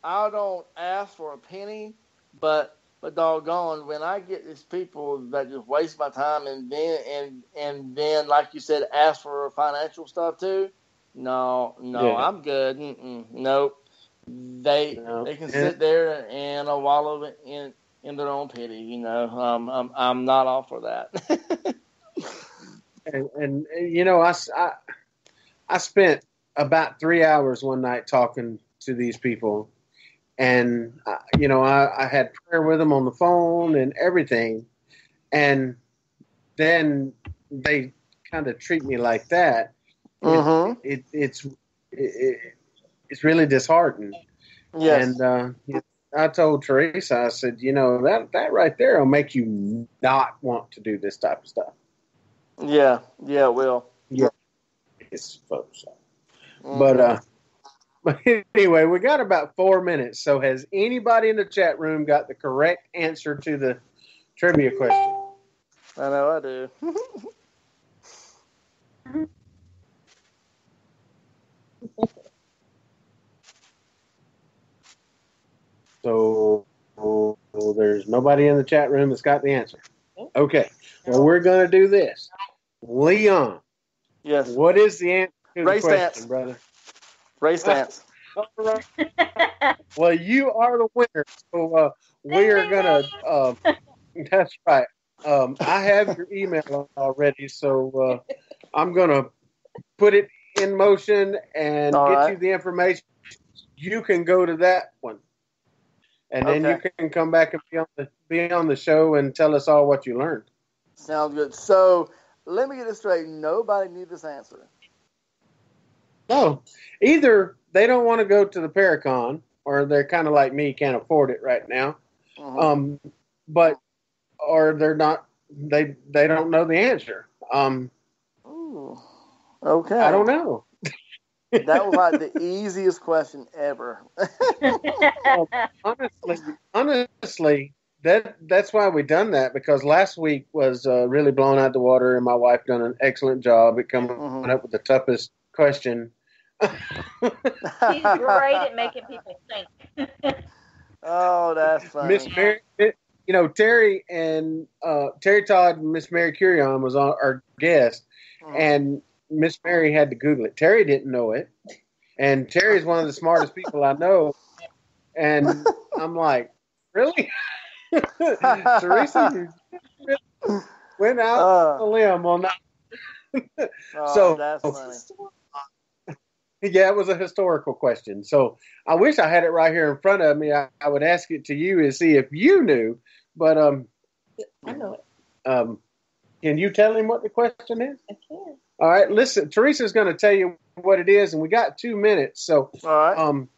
I don't ask for a penny, but doggone, when I get these people that just waste my time and then like you said, ask for financial stuff too. No, I'm good. Nope. They can sit there and wallow in their own pity. I'm not all for that. and I spent about 3 hours one night talking to these people, and I had prayer with them on the phone and everything, and then they kind of treat me like that. It's really disheartening. Yes. And I told Teresa, I said, that right there will make you not want to do this type of stuff. Yeah, it will. Yeah, it's folks. But anyway, we got about 4 minutes. So has anybody in the chat room got the correct answer to the trivia question? I know I do. So there's nobody in the chat room that's got the answer. Okay. Well, we're going to do this. Leon. Yes. What is the answer to Race the question, dance. brother? Race dance. All right. Well, you are the winner. So we are going to, that's right. I have your email already, so I'm going to put it in motion and get you the information. You can go to that one. And then you can come back and be on the show and tell us all what you learned. Sounds good. So let me get this straight. Nobody knew this answer. No. Either they don't want to go to the Paracon, or they're kind of like me, can't afford it right now. Or they're not. They don't know the answer. Ooh. Okay. I don't know. That was like the easiest question ever. Honestly, that's why we done that, because last week was really blown out the water, and my wife done an excellent job at coming up with the toughest question. He's great at making people think. Oh, that's funny. Miss Mary, Terry Todd and Miss Mary Curion was our guest, and Miss Mary had to Google it. Terry didn't know it, and Terry's one of the smartest people I know. And I'm like, really? Teresa, you really went out on a limb on that. So that's funny. Yeah, it was a historical question. So I wish I had it right here in front of me. I would ask it to you and see if you knew. But I know it. Can you tell him what the question is? I can. All right, listen, Teresa's going to tell you what it is, and we got 2 minutes. So, all right.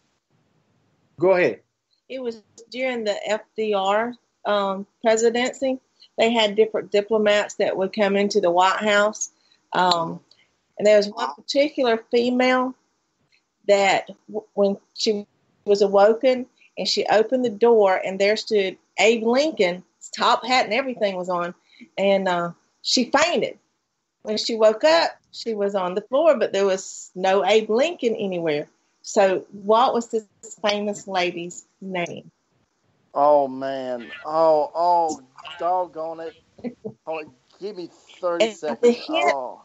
Go ahead. It was during the FDR presidency. They had different diplomats that would come into the White House. And there was one particular female that when she was awoken and she opened the door, and there stood Abe Lincoln, his top hat and everything was on, and she fainted. When she woke up, she was on the floor, but there was no Abe Lincoln anywhere. So what was this famous lady's name? Oh, man. Oh, doggone it. Give me 30 seconds. The hint,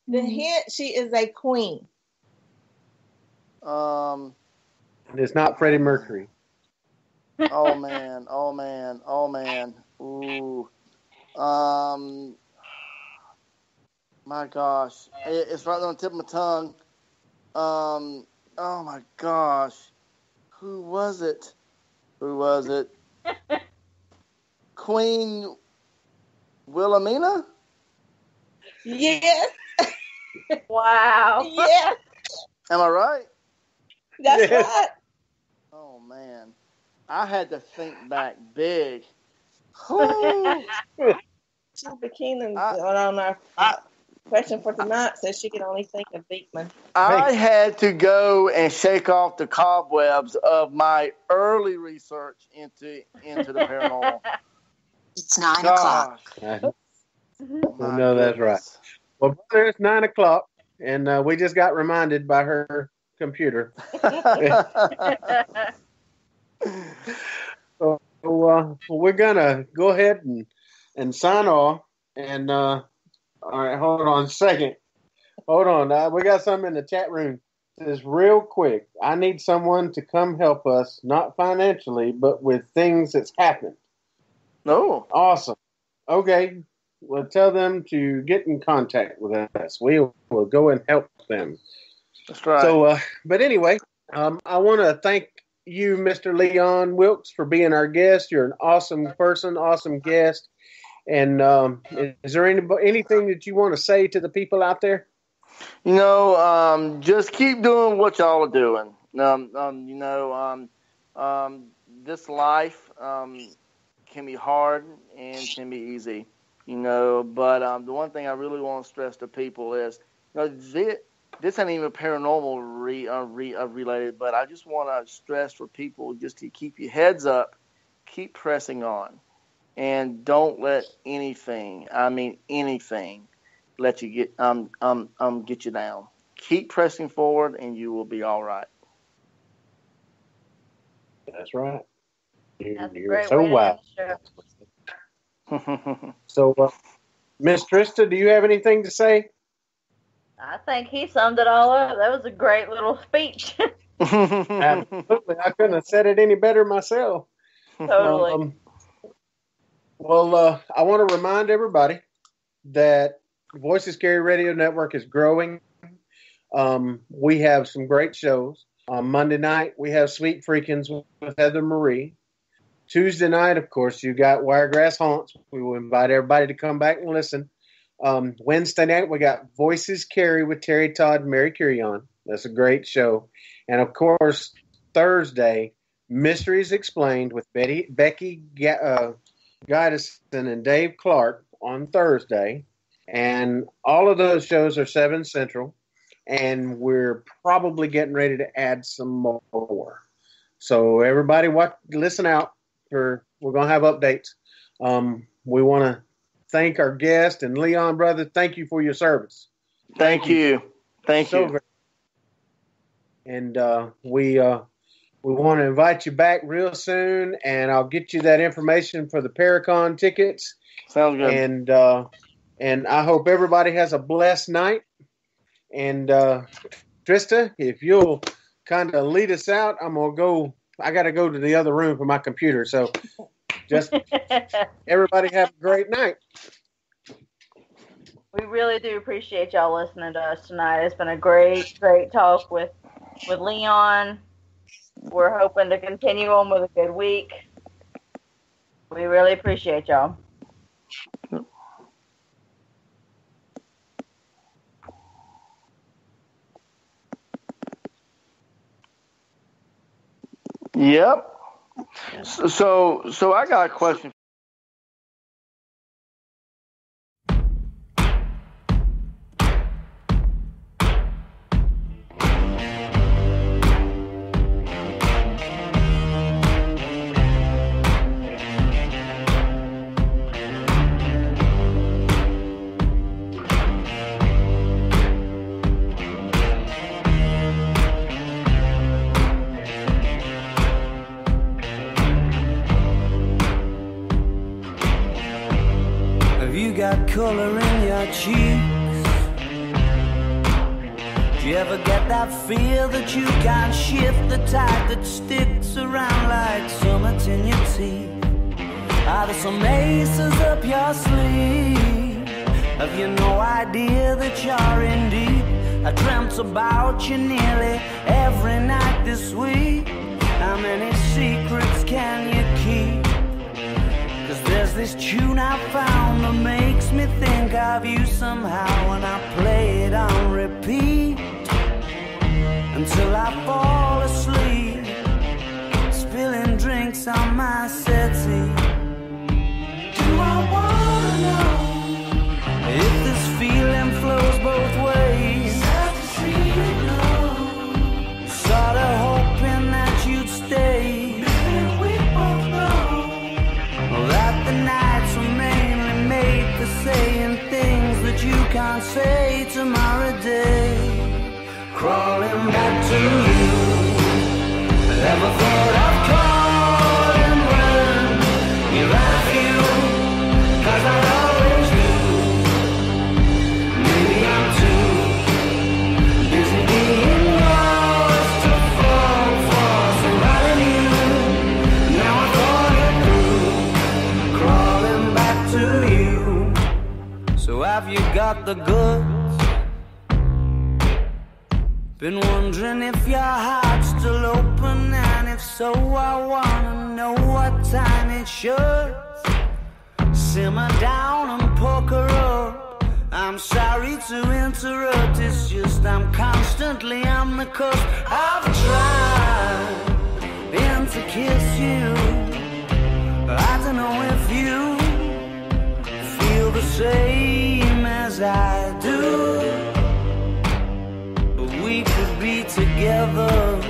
the hint, she is a queen. It's not Freddie Mercury. Oh man. Ooh. My gosh. It's right on the tip of my tongue. Oh my gosh. Who was it? Queen Wilhelmina? Yes. Wow. Yes. Am I right? That's right. Oh man. I had to think back big. Super Keenan on our question for tonight says she could only think of Beekman. I had to go and shake off the cobwebs of my early research into the paranormal. It's 9 o'clock. No, that's right. Well, brother, it's 9 o'clock, and we just got reminded by her computer. So we're gonna go ahead and sign off. And all right, hold on a second. Hold on, we got something in the chat room. It says real quick. I need someone to come help us, not financially, but with things that's happened. No, awesome. Okay, Well, tell them to get in contact with us. We will go and help them. That's right. So, but anyway, I want to thank you, Mr. Leon Wilkes, for being our guest. You're an awesome person, awesome guest. And is there anything that you want to say to the people out there? Just keep doing what y'all are doing. This life can be hard and can be easy, but the one thing I really want to stress to people is, this ain't even paranormal related, but I just want to stress for people just to keep your heads up, keep pressing on, and don't let anything, let you get you down. Keep pressing forward, and you will be all right. That's right. You're so wise. So, Miss Trista, do you have anything to say? I think he summed it all up. That was a great little speech. Absolutely. I couldn't have said it any better myself. Totally. I want to remind everybody that Voices Carry Radio Network is growing. We have some great shows. On Monday night, we have Sweet Freakins with Heather Marie. Tuesday night, of course, you got Wiregrass Haunts. We will invite everybody to come back and listen. Wednesday night, we got Voices Carry with Terry Todd and Mary Curion. That's a great show. And, of course, Thursday, Mysteries Explained with Becky Guidison and Dave Clark on Thursday. And all of those shows are 7 Central. And we're probably getting ready to add some more. So everybody listen out. We're going to have updates. We want to thank our guest. And Leon, brother, thank you for your service. Thank you. Thank you. And we want to invite you back real soon. And I'll get you that information for the Paracon tickets. Sounds good. And I hope everybody has a blessed night. And Trista, if you'll kind of lead us out, I got to go to the other room for my computer. So just everybody have a great night. We really do appreciate y'all listening to us tonight. It's been a great talk with Leon. We're hoping to continue on with a good week. We really appreciate y'all. Yep. So I got a question. Color in your cheeks. Do you ever get that feel that you can't shift, the tide that sticks around like summits in your teeth? Are there some aces up your sleeve? Have you no idea that you're in deep? I dreamt about you nearly every night this week. How many secrets can you keep? 'Cause there's this tune I found that makes me think of you somehow, and I play it on repeat until I fall asleep, spilling drinks on my settee. Do I wanna know if this feeling flows both ways? Sad to see you go, sorta hoping that you'd stay. That the nights were mainly made for saying things that you can't say tomorrow day. Crawling back to you, never thought I'd call and run. You're out of you, 'cause I always do. Maybe I'm too busy being yours to fall for somebody new. Now I thought it through. Crawling back to you. So have you got the goods? Been wondering if your heart's still open, and if so, I wanna know what time it should. Simmer down and poker up. I'm sorry to interrupt, it's just I'm constantly on the cusp. I've tried been to kiss you. I don't know if you feel the same as I do, but we could be together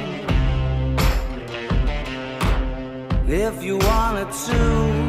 if you wanted to.